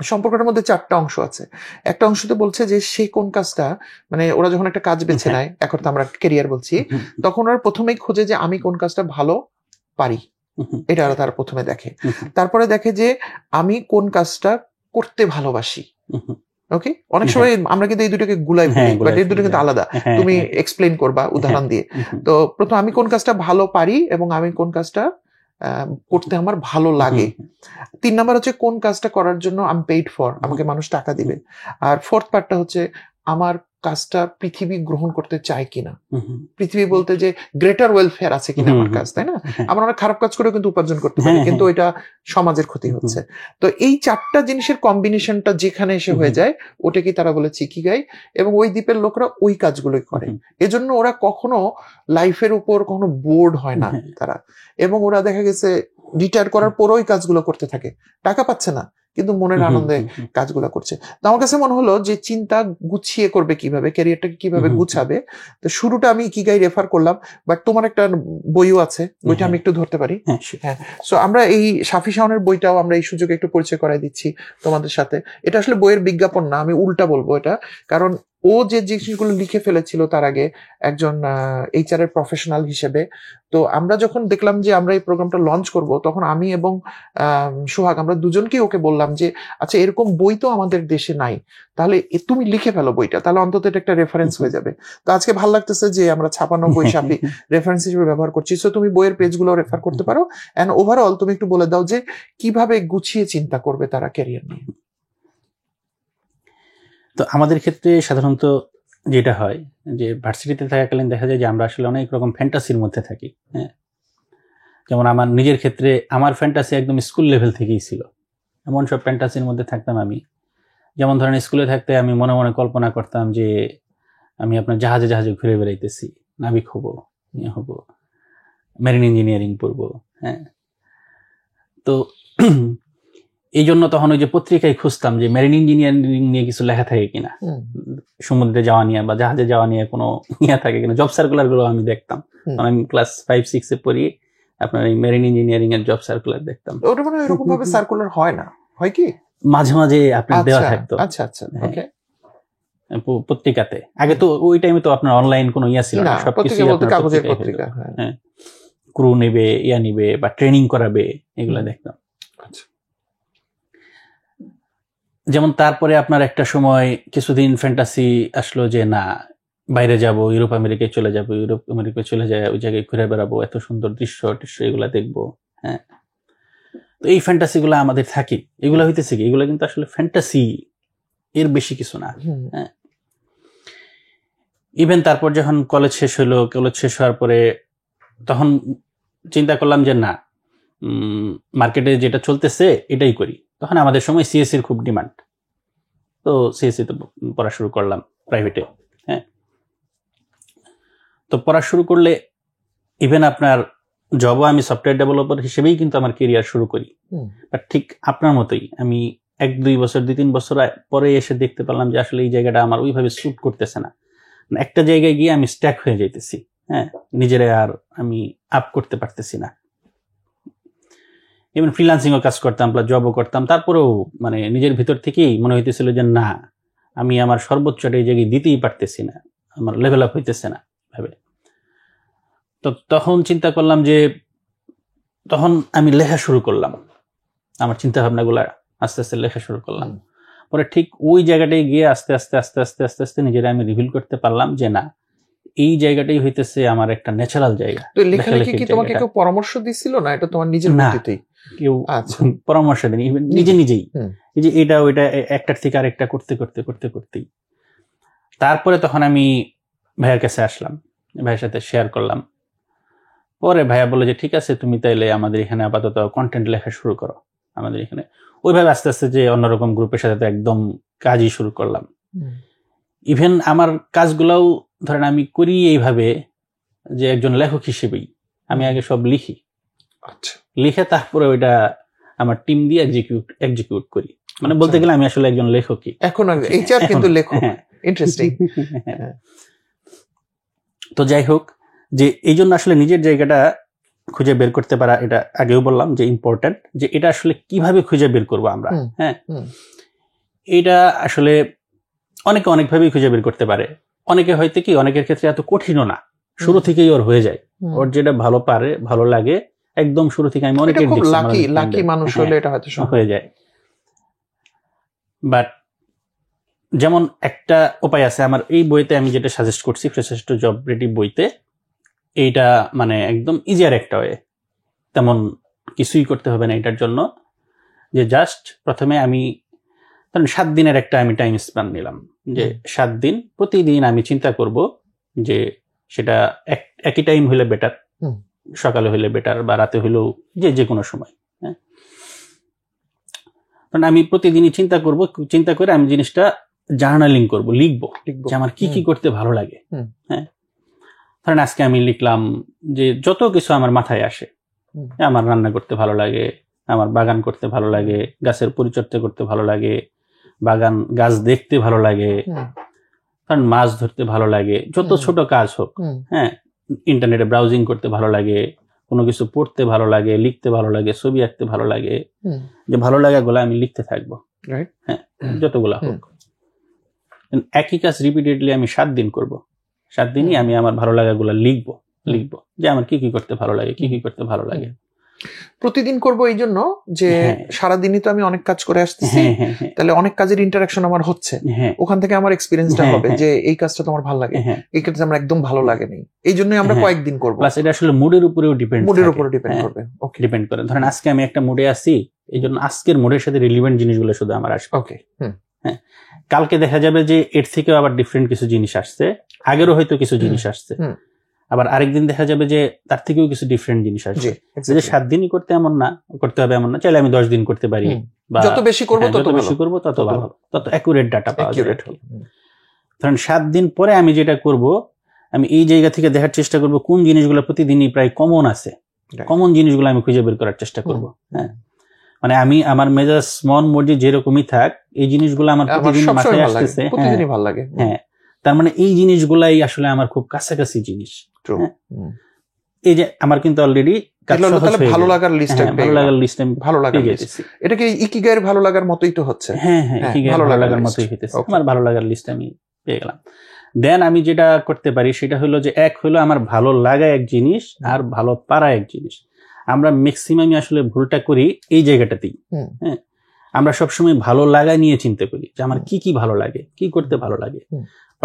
সম্পর্কটার মধ্যে 4টা অংশ আছে। একটা অংশতে বলছে যে সে কোন কাজটা, মানে ওরা যখন একটা কাজ বেছে নেয়, এখন তো আমরা ক্যারিয়ার বলছি, তখন ওরা প্রথমেই খোঁজে যে আমি কোন কাজটা ভালো পারি, এটা ওরা তারা প্রথমে দেখে। তারপরে দেখে যে আমি কোন কাজটা করতে ভালোবাসি। ওকে, অনেক সময় আমরা কিন্তু এই দুটোকে গুলাই ফেলি, বাট এই দুটো কিন্তু আলাদা। তুমি এক্সপ্লেইন করবা উদাহরণ দিয়ে। তো প্রথম আমি কোন কাজটা ভালো পারি এবং আমি কোন কাজটা করতে আমার ভালো লাগে। 3 নাম্বার হচ্ছে কোন কাজটা করার জন্য আমি পেইড ফর, আমাকে মানুষ টাকা দিবে। আর 4th পার্টটা হচ্ছে আমার কাজটা পৃথিবী গ্রহণ করতে চায় কিনা, পৃথিবী বলতে যে গ্রেটার ওয়েলফেয়ার আছে কিনা আমার কাজ, তাই না? আমরা অনেক খারাপ কাজ করে কিন্তু উপার্জন করতে পারি, কিন্তু ওইটা সমাজের ক্ষতি হচ্ছে। তো এই 4টা জিনিসের কম্বিনেশনটা যেখানে এসে হয়ে যায়, ওটাকে তারা বলে ইকিগাই, এবং ওই দ্বীপের লোকরা ওই কাজগুলোই করে। এজন্য ওরা কখনো লাইফের উপর কখনো বোর্ড হয় না তারা, এবং ওরা দেখা গেছে রিটায়ার করার পরও ওই কাজগুলো করতে থাকে, টাকা পাচ্ছে না কিন্তু মনের আনন্দে কাজগুলো করছে। তো আমার কাছে মনে হলো যে চিন্তা গুছিয়ে করবে কিভাবে, ক্যারিয়ারটাকে কিভাবে গুছাবে। তো শুরুটা আমি ইকিগাই রেফার করলাম, বাট তোমার একটা বইও আছে, বইটা আমি একটু ধরতে পারি? হ্যাঁ। সো আমরা এই শাফি শাওনের বইটাও আমরা এই সুযোগে একটু পরিচয় করাই দিচ্ছি তোমাদের সাথে। এটা আসলে বইয়ের বিজ্ঞাপন না, আমি উল্টা বলবো এটা, কারণ ও যে জিনিসগুলো লিখে ফেলেছিল তার আগে একজন HR এর প্রফেশনাল হিসেবে। তো আমরা যখন দেখলাম যে আমরা এই প্রোগ্রামটা লঞ্চ করব, তখন আমি এবং সোহাগ আমরা দুজনকেই ওকে বললাম যে আচ্ছা এরকম বই তো আমাদের দেশে নাই, তাহলে তুমি লিখে ফেলো বইটা, তাহলে অন্তত এটা একটা রেফারেন্স হয়ে যাবে। তো আজকে ভালো লাগতেছে যে আমরা ছাপানো বই শাফি রেফারেন্স হিসেবে ব্যবহার করছি। সো তুমি বইয়ের পেজগুলো রেফার করতে পারো, এন্ড ওভারঅল তুমি একটু বলে দাও যে কিভাবে গুছিয়ে চিন্তা করবে তারা ক্যারিয়ার নিয়ে। তো আমাদের ক্ষেত্রে সাধারণত যেটা হয় যে ভার্সিটিতে থাকাকালীন দেখা যায় যে আমরা আসলে অনেক রকম ফ্যান্টাসির মধ্যে থাকি। হ্যাঁ, যেমন আমার নিজের ক্ষেত্রে আমার ফ্যান্টাসি একদম স্কুল লেভেল থেকেই ছিল। এমন সব ফ্যান্টাসির মধ্যে থাকতাম আমি, যেমন ধরেন স্কুলে থাকতে আমি মনে মনে কল্পনা করতাম যে আমি আপনার জাহাজে জাহাজে ঘুরে বেড়াইতেছি, নাবিক হব, হব, মেরিন ইঞ্জিনিয়ারিং পড়বো। হ্যাঁ, তো এই জন্য তখন ওই যে পত্রিকায় খুঁজতাম যে মেরিন ইঞ্জিনিয়ারিং নিয়ে কিছু লেখা থাকে কিনা, সমুদ্রে যাওয়া নিয়ে বা জাহাজে যাওয়া নিয়ে কোনো ইয়ে থাকে কিনা। জব সার্কুলার গুলো আমি দেখতাম, আমি ক্লাস 5-6 এ পড়ি, আপনার এই মেরিন ইঞ্জিনিয়ারিং এর জব সার্কুলার দেখতাম। ওটা মানে এরকম ভাবে সার্কুলার হয় না, হয় কি মাঝে মাঝে আপনার দেওয়া থাকতো। আচ্ছা আচ্ছা, ওকে, পত্রিকাতে। আগে তো ওই টাইমে তো আপনার অনলাইন কোনো ইয়া ছিল না, সবকিছু কাগজের পত্রিকা। হ্যাঁ, ক্রু নেবে, ইয়া নিবে বা ট্রেনিং করাবে, এগুলা দেখতাম। যেমন তারপরে আপনার একটা সময় কিছুদিন ফ্যান্টাসি আসলো যে না, বাইরে যাব, ইউরোপ আমেরিকায় চলে যাব, ইউরোপ আমেরিকায় চলে যায় ওই জায়গায় ঘুরে বেড়াবো, এত সুন্দর দৃশ্য এগুলা দেখবো। হ্যাঁ, তো এই ফ্যান্টাসি গুলা আমাদের থাকে। এগুলা হইতেছে কি, এগুলা কিন্তু আসলে ফ্যান্টাসি, এর বেশি কিছু না। হ্যাঁ, ইভেন তারপর যখন কলেজ শেষ হলো, কলেজ শেষ হওয়ার পরে তখন চিন্তা করলাম যে না, মার্কেটে যেটা চলতেছে এটাই করি। তখন আমাদের সময় সিএসসির খুব ডিমান্ড, তো সিএসসি তো পড়া শুরু করলাম প্রাইভেটে। হ্যাঁ, তো পড়া শুরু করলে ইভেন আপনার জবও আমি সফটওয়্যার ডেভেলপার হিসেবেই কিন্তু আমার কেরিয়ার শুরু করি। বাট ঠিক আপনার মতোই আমি 1-2 বছর 2-3 বছর পরে এসে দেখতে পেলাম যে আসলে এই জায়গাটা আমার ওইভাবে স্যুট করতেছে না। একটা জায়গায় গিয়ে আমি স্ট্যাক হয়ে যাইতেছি। হ্যাঁ, নিজেরা আর আমি আপ করতে পারতেছি না। ইভেন ফ্রিল্যান্সিংও কাজ করতাম, প্লাস জবও করতাম, তারপরেও মানে নিজের ভিতর থেকেই মনে হইতেছিল যে না, আমি আমার সর্বোচ্চটা এই জায়গায় দিতেই পারতেছি না, আমার লেভেল আপ হইতেছে না ভাবে। তো তখন চিন্তা করলাম যে, তখন আমি লেখা শুরু করলাম, আমার চিন্তা ভাবনাগুলা আস্তে আস্তে লেখা শুরু করলাম। পরে ঠিক ওই জায়গাটায় গিয়ে আস্তে আস্তে আস্তে আস্তে আস্তে আস্তে নিজেরা আমি রিভিল করতে পারলাম যে না, এই জায়গাটাই হইতেছে আমার একটা ন্যাচারাল জায়গা। তো লেখালেখি কি তোমাকে কেউ পরামর্শ দিছিল না, এটা তোমার নিজের বুদ্ধিতেই? কেউ পরামর্শ দেয়নি, নিজেই এই যে এটা ওইটা একটার থেকে আরেকটা করতে করতে করতে করতেই। তারপরে তখন আমি ভাইয়ের কাছে আসলাম, ভাইয়ের সাথে শেয়ার করলাম। পরে ভাইয়া বলে যে ঠিক আছে, তুমি তাইলে আমাদের এখানে আপাতত কন্টেন্ট লেখা শুরু করো আমাদের এখানে। ওইভাবে আস্তে আস্তে যে অন্যরকম গ্রুপের সাথে তো একদম কাজই শুরু করলাম। ইভেন আমার কাজগুলাও ধরেন আমি করি এইভাবে যে একজন লেখক হিসেবেই আমি আগে সব লিখি, লিখে তারপরে ওইটা আমার টিম দিয়ে এক্সিকিউট করি। মানে বলতে গেলে আমি আসলে একজন লেখকই এখন, এইচআর কিন্তু লেখক। ইন্টারেস্টিং। তো যাই হোক, যে এই জন্য আসলে নিজের জায়গাটা খুঁজে বের করতে পারা, এটা আগেও বললাম যে ইম্পর্টেন্ট, যে এটা আসলে কিভাবে খুঁজে বের করবো আমরা। হ্যাঁ, এটা আসলে অনেকে অনেকভাবেই খুঁজে বের করতে পারে। অনেকে হয়তো কি, অনেকের ক্ষেত্রে এত কঠিনও না, শুরু থেকেই ওর হয়ে যায়, ওর যেটা ভালো পারে, ভালো লাগে, একদম শুরু থেকে। আমি অনেকের লাকি মানুষ হলে এটা হয়তো হয়ে যায়। বাট যেমন একটা উপায় আছে আমার এই বইতে, আমি যেটা সাজেস্ট করছি ফ্রেশার্স টু জব রেডি বইতে, এইটা মানে একদম ইজিয়ার একটা ওয়ে, তেমন কিছুই করতে হবে না এটার জন্য। যে জাস্ট প্রথমে আমি 7 দিনের একটা আমি টাইম স্প্যান নিলাম, যে 7 দিন প্রতিদিন আমি চিন্তা করব যে সেটা একই টাইম হইলে বেটার, সকালে হইলে বেটার বা রাতে হইলেও যে কোনো সময়। হ্যাঁ, কারণ আমি প্রতিদিনই চিন্তা করে আমি জিনিসটা জার্নালিং করব, লিখবো যে আমার কি কি করতে ভালো লাগে। হ্যাঁ, ধরেন আজকে আমি লিখলাম যে যত কিছু আমার মাথায় আসে, আমার রান্না করতে ভালো লাগে, আমার বাগান করতে ভালো লাগে, গাছের পরিচর্যা করতে ভালো লাগে, বাগান গাছ দেখতে ভালো লাগে, কারণ মাছ ধরতে ভালো লাগে, যত ছোট কাজ হোক। হ্যাঁ, ইন্টারনেটে ব্রাউজিং করতে ভালো লাগে, কোনো কিছু পড়তে ভালো লাগে, লিখতে ভালো লাগে, ছবি আঁকতে ভালো লাগে, যে ভালো লাগাগুলো আমি লিখতে থাকবো। হ্যাঁ, যতগুলা হোক। একই কাজ রিপিটেডলি আমি 7 দিন করব। 7 দিনই আমি আমার ভালো লাগাগুলো লিখবো যে আমার কি কি করতে ভালো লাগে, কি কি করতে ভালো লাগে। প্রতিদিন করব এই জন্য যে সারাদিনই তো আমি অনেক কাজ করে আসতেছি, তাহলে অনেক কাজের ইন্টারাকশন আমার হচ্ছে, ওখান থেকে আমার এক্সপিরিয়েন্সটা হবে যে এই কাজটা তোমার ভালো লাগে, এই কাজটা আমার একদম ভালো লাগেনি, এই জন্যই আমরা কয়েকদিন করব। প্লাস এটা আসলে মুডের উপরেও ডিপেন্ড করবে। ওকে, ডিপেন্ড করে। ধরেন আজকে আমি একটা মুডে আছি, এই জন্য আজকের মুডের সাথে রিলেভেন্ট জিনিসগুলো শুধু আমার আসবে। ওকে, হ্যাঁ, কালকে দেখা যাবে যে এর থেকেও আবার ডিফারেন্ট কিছু জিনিস আসছে, আগেরও হয়তো কিছু জিনিস আসছে, আবার আরেকদিন দেখা যাবে যে তার থেকেও কিছু ডিফারেন্ট জিনিস আসছে। যে 7 দিনই করতে হবে এমন না, চাইলে আমি 10 দিন করতে পারি, বা যত বেশি করবো তত ভালো, তত অ্যাকুরেট ডাটা পাওয়া যাবে। ধরেন 7 দিন পরে আমি যেটা করব, আমি এই জায়গা থেকে দেখার চেষ্টা করব কোন জিনিসগুলো প্রতিদিনই প্রায় কমন আছে, কমন জিনিসগুলো আমি খুঁজে বের করার চেষ্টা করব। হ্যাঁ, মানে আমি আমার মেজাজ মন মর্জি যেরকমই থাক, এই জিনিসগুলো আমার প্রতিদিন মাথায় আসতেছে, প্রতিদিনই ভালো লাগে। হ্যাঁ, তার মানে এই জিনিসগুলাই আসলে আমার খুব কাছাকাছি জিনিস। এই যে আমার কিন্তু অলরেডি ভালো লাগার লিস্ট এটাকে ইকিগাইয়ের ভালো লাগার মতোই তো হচ্ছে। হ্যাঁ, ভালো লাগার মতোই হইতেছে, আমার ভালো লাগার লিস্ট আমি পেয়ে গেলাম। দেন আমি যেটা করতে পারি সেটা হলো যে, এক হলো আমার ভালো লাগা এক জিনিস, আর ভালো পারা এক জিনিস। আমরা ম্যাক্সিমামই আসলে ভুলটা করি এই জায়গাটাতেই। হ্যাঁ, আমরা সবসময় ভালো লাগা নিয়ে চিন্তা করি যে আমার কি কি ভালো লাগে, কি করতে ভালো লাগে,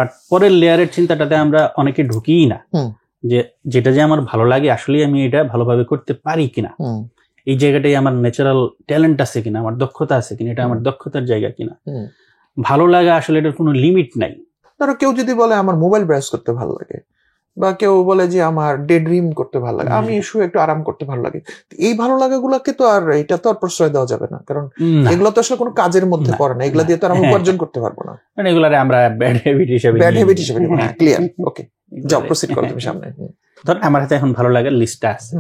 বাট পরের লেয়ারের চিন্তাটাতে আমরা অনেকে ঢুকিই না, যে যেটা যে আমার ভালো লাগে আসলে আমি এটা ভালোভাবে করতে পারি কিনা, এই জায়গাটাই আমার ন্যাচারাল ট্যালেন্ট আছে কিনা, আমার দক্ষতা আছে কিনা, এটা আমার দক্ষতার জায়গা কিনা। ভালো লাগা আসলে এটার কোনো লিমিট নাই। ধরো কেউ যদি বলে আমার মোবাইল ব্রাউজ করতে ভালো লাগে, বা কেউ বলে যে আমার ডে ড্রিম করতে ভালো লাগে, আমি শুয়ে একটু আরাম করতে ভালো লাগে, এই ভালো লাগাগুলোকে তো আর এটা তো আর প্রশ্রয় দেওয়া যাবে না, কারণ এগুলো তো আসলে কোনো কাজের মধ্যে পড়ে না, এগুলা দিয়ে তো আর আমি উপার্জন করতে পারবো না। এগুলারে আমরা ব্যাড হ্যাবিট হিসেবে ক্লিয়ার। ওকে, যাও প্রসিড করো তুমি সামনে। ধর আমার হাতে এখন ভালো লাগার লিস্টটা আছে,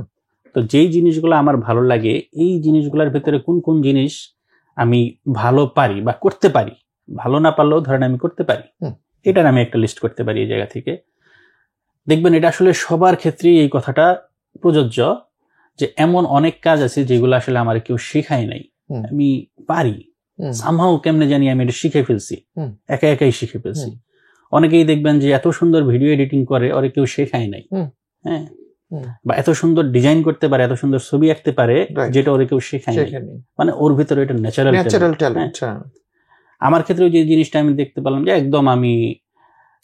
তো যেই জিনিসগুলো আমার ভালো লাগে এই জিনিসগুলোর ভেতরে কোন কোন জিনিস আমি ভালো পারি বা করতে পারি, ভালো না পারলেও ধরেন আমি করতে পারি, এটার আমি একটা লিস্ট করতে পারি এই জায়গা থেকে। দেখবেন এটা আসলে সবার ক্ষেত্রেই এই কথাটা প্রযোজ্য, যে এমন অনেক কাজ আছে যেগুলো আসলে আমার কেউ শেখায় নাই, আমি পারি সামহাও, কেমনে জানি আমি এটা শিখে ফেলছি, একা একাই শিখে ফেলছি। অনেকেই দেখবেন যে এত সুন্দর ভিডিও এডিটিং করে, ওরে কেউ শেখায় নাই, হ্যাঁ, বা এত সুন্দর ডিজাইন করতে পারে, এত সুন্দর ছবি আঁকতে পারে, যেটা ওরে কেউ শেখায় নাই, মানে ওর ভিতরে এটা ন্যাচারাল ট্যালেন্ট। আমার ক্ষেত্রে যে জিনিসটা আমি দেখতে পেলাম যে একদম আমি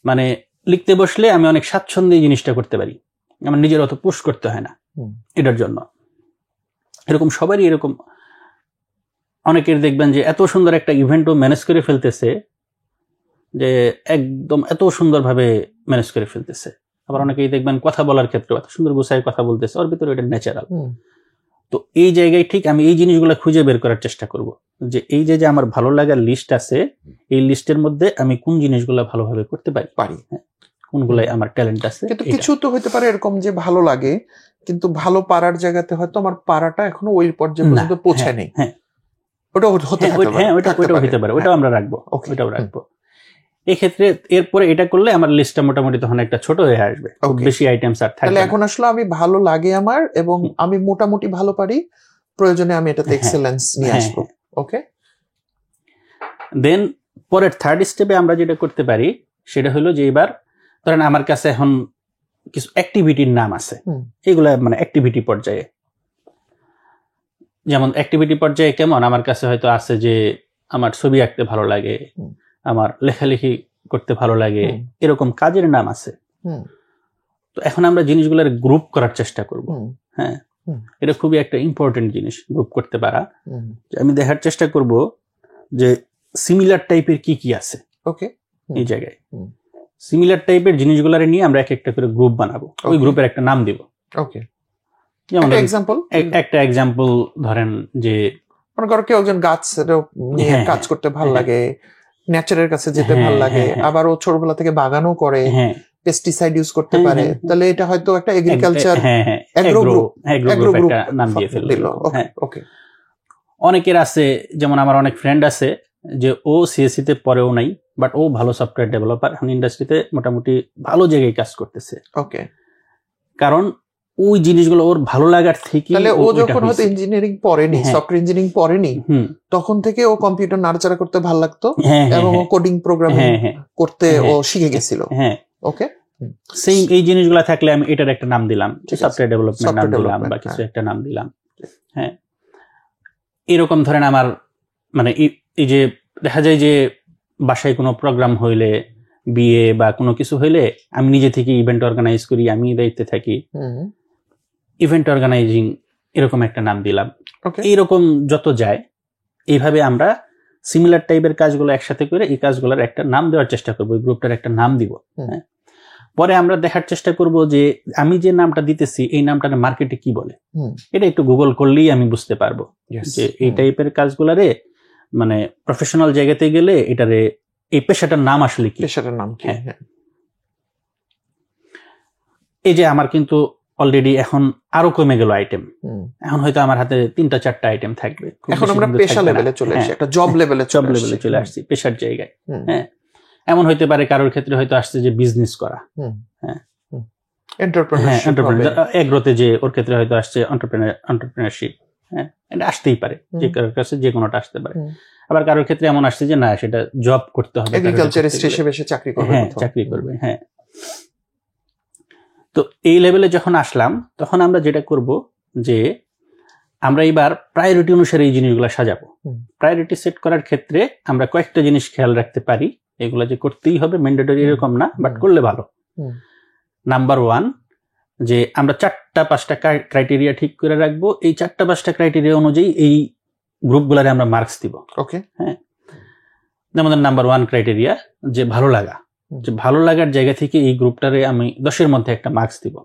মানে লিখতে বসলে আমি অনেক স্বাচ্ছন্দ্যে এই জিনিসটা করতে পারি, আমার নিজের অত পুশ করতে হয় না এটার জন্য। এরকম সবারই এরকম, অনেকের দেখবেন যে এত সুন্দর একটা ইভেন্টও ম্যানেজ করে ফেলতেছে, যে একদম এত সুন্দরভাবে ম্যানেজ করে ফেলতেছে। আবার অনেকেই দেখবেন কথা বলার ক্ষেত্রে এত সুন্দর গোছায় কথা বলতেছে, ওর ভিতরে এটা ন্যাচারাল। তো এই জায়গায় ঠিক আমি এই জিনিসগুলো খুঁজে বের করার চেষ্টা করব, যে এই যে আমার ভালো লাগার লিস্ট আছে, এই লিস্টের মধ্যে আমি কোন জিনিসগুলো ভালোভাবে করতে পারি, কোনগুলাই আমার ট্যালেন্ট আছে। কিন্তু কিছু তো হতে পারে এরকম যে ভালো লাগে, কিন্তু ভালো পারার জায়গাতে হয়তো আমার পারাটা এখনো ওই পর্যায়ে পর্যন্ত পৌঁছায় নেই। ওটা হতে পারে, ওটাও আমরা রাখবো, ওটাও রাখবো। এক্ষেত্রে এরপরে এটা করলে আমার লিস্টটা মোটামুটি তখন একটা ছোট হয়ে আসবে, বেশি আইটেমস আর থাকবে না। এখন আসলে আমি ভালো লাগে আমার, এবং আমি মোটামুটি ভালো পারি, প্রয়োজনে আমি এটাতে এক্সেলেন্স নিয়ে আসবো। ওকে, দেন পরের থার্ড স্টেপে আমরা যেটা করতে পারি সেটা হলো যে এবার ধরেন আমার কাছে এখন কিছু অ্যাক্টিভিটির নাম আছে, এগুলা মানে অ্যাক্টিভিটি পর্যায়ে। যেমন অ্যাক্টিভিটি পর্যায়ে কেমন, আমার কাছে হয়তো আছে যে আমার ছবি আঁকতে ভালো লাগে, আমার লেখালেখি করতে ভালো লাগে, এরকম কাজের নাম আছে। তো এখন আমরা জিনিসগুলোর গ্রুপ করার চেষ্টা করব। হ্যাঁ, এটা খুবই একটা ইম্পর্টেন্ট জিনিস, গ্রুপ করতে পারা। আমি দেখার চেষ্টা করব যে সিমিলার টাইপের কি কি আছে। ওকে, এই জায়গায় সিমিলার টাইপের জিনিসগুলোর নিয়ে আমরা একটা করে গ্রুপ বানাবো, ওই গ্রুপের একটা নাম দিব। ওকে, যেমন একটা এক্সাম্পল ধরেন যে মনে করো কেউ একজন গাছ নিয়ে কাজ করতে ভালো লাগে, নেচারের কাছে যেতে ভালো লাগে, আবার ও ছোটবেলা থেকে বাগানও করে, পেস্টিসাইড ইউজ করতে পারে, তাহলে এটা হয়তো একটা এগ্রিকালচার অ্যাগ্রো গ্রুপ নাম দিয়ে ফেললো। ওকে, অনেকের আছে, যেমন আমার অনেক ফ্রেন্ড আছে যে ও সিএসসি তে পড়েও নাই, বাট ও ভালো সফটওয়্যার ডেভেলপার, এখন ইন্ডাস্ট্রিতে মোটামুটি ভালো জায়গায় কাজ করতেছে। ওকে, কারণ ওই জিনিসগুলো ওর ভালো লাগার থেকে, তাহলে ও যখন হয়তো ইঞ্জিনিয়ারিং পড়েনি, সফটওয়্যার ইঞ্জিনিয়ারিং পড়েনি, তখন থেকে ও কম্পিউটার নাড়াচাড়া করতে ভালো লাগতো, এবং ও কোডিং প্রোগ্রামিং করতে ও শিখে গেছিল। ওকে, সেম এই জিনিসগুলো থাকলে আমি এটার একটা নাম দিলাম, সফটওয়্যার ডেভেলপমেন্ট নাম দিলাম, বা কিছু একটা নাম দিলাম। হ্যাঁ, এরকম ধরেন আমার মানে এই যে দেখা যায় যে বাসায় কোনো প্রোগ্রাম হইলে, বিয়ে বা কোনো কিছু হইলে আমি নিজে থেকে ইভেন্ট অর্গানাইজ করি, আমি দায়িত্বে থাকি, ইভেন্ট অর্গানাইজিং, এরকম একটা নাম দিলাম। এইরকম যত যায় এইভাবে আমরা সিমিলার টাইপের কাজগুলো একসাথে করে এই কাজগুলোর একটা নাম দেওয়ার চেষ্টা করবো, এই গ্রুপটার একটা নাম দিব। হ্যাঁ, পরে আমরা দেখার চেষ্টা করব যে আমি যে নামটা দিতেছি এই নামটা মার্কেটে কি বলে, এটা একটু গুগল করলেই আমি বুঝতে পারবো যে এই টাইপের কাজগুলারে মানে প্রফেশনাল জায়গাতে গেলে এটারে এই পেশাটার নাম আসলে কি, পেশাটার নাম কি। এই যে আমার কিন্তু অলরেডি এখন আরো কমে গেল আইটেম, এখন হয়তো আমার হাতে 3-4টা আইটেম থাকবে। এখন আমরা পেশা লেভেলে চলে আসছি, একটা জব লেভেলে চলে আসছি, পেশার জায়গায়। হ্যাঁ, এমন হইতে পারে কারোর ক্ষেত্রে হয়তো আসছে যে বিজনেস করা, হ্যাঁ, এগ্রোতে যে ওর ক্ষেত্রে হয়তো আসছে এন্টারপ্রেনারশিপ। হ্যাঁ, এটা আসতেই পারে, যে কারোর কাছে যে কোনোটা আসতে পারে। আবার কারোর ক্ষেত্রে এমন আসছে যে না, সেটা জব করতে হবে, এগ্রিকালচারিস্ট হিসেবে সে চাকরি করবে। হ্যাঁ, চাকরি করবে। হ্যাঁ, তো এই লেভেলে যখন আসলাম তখন আমরা যেটা করব যে আমরা এবার প্রায়োরিটি অনুসারে এই জিনিসগুলো সাজাবো। প্রায়োরিটি সেট করার ক্ষেত্রে আমরা কয়েকটা জিনিস খেয়াল রাখতে পারি এগুলা যে করতেই হবে ম্যান্ডেটরি এরকম না, বাট করলে ভালো। নাম্বার 1 যে আমরা 4-5টা ক্রাইটেরিয়া ঠিক করে রাখবো, এই 4-5টা ক্রাইটেরিয়া অনুযায়ী এই গ্রুপগুলারে আমরা মার্কস দিব। ওকে, হ্যাঁ, আমাদের নাম্বার 1 ক্রাইটেরিয়া যে ভালো লাগা, যে ভালো লাগার জায়গা থেকে এই গ্রুপটারে আমি 10-এর মধ্যে একটা মার্কস দিব।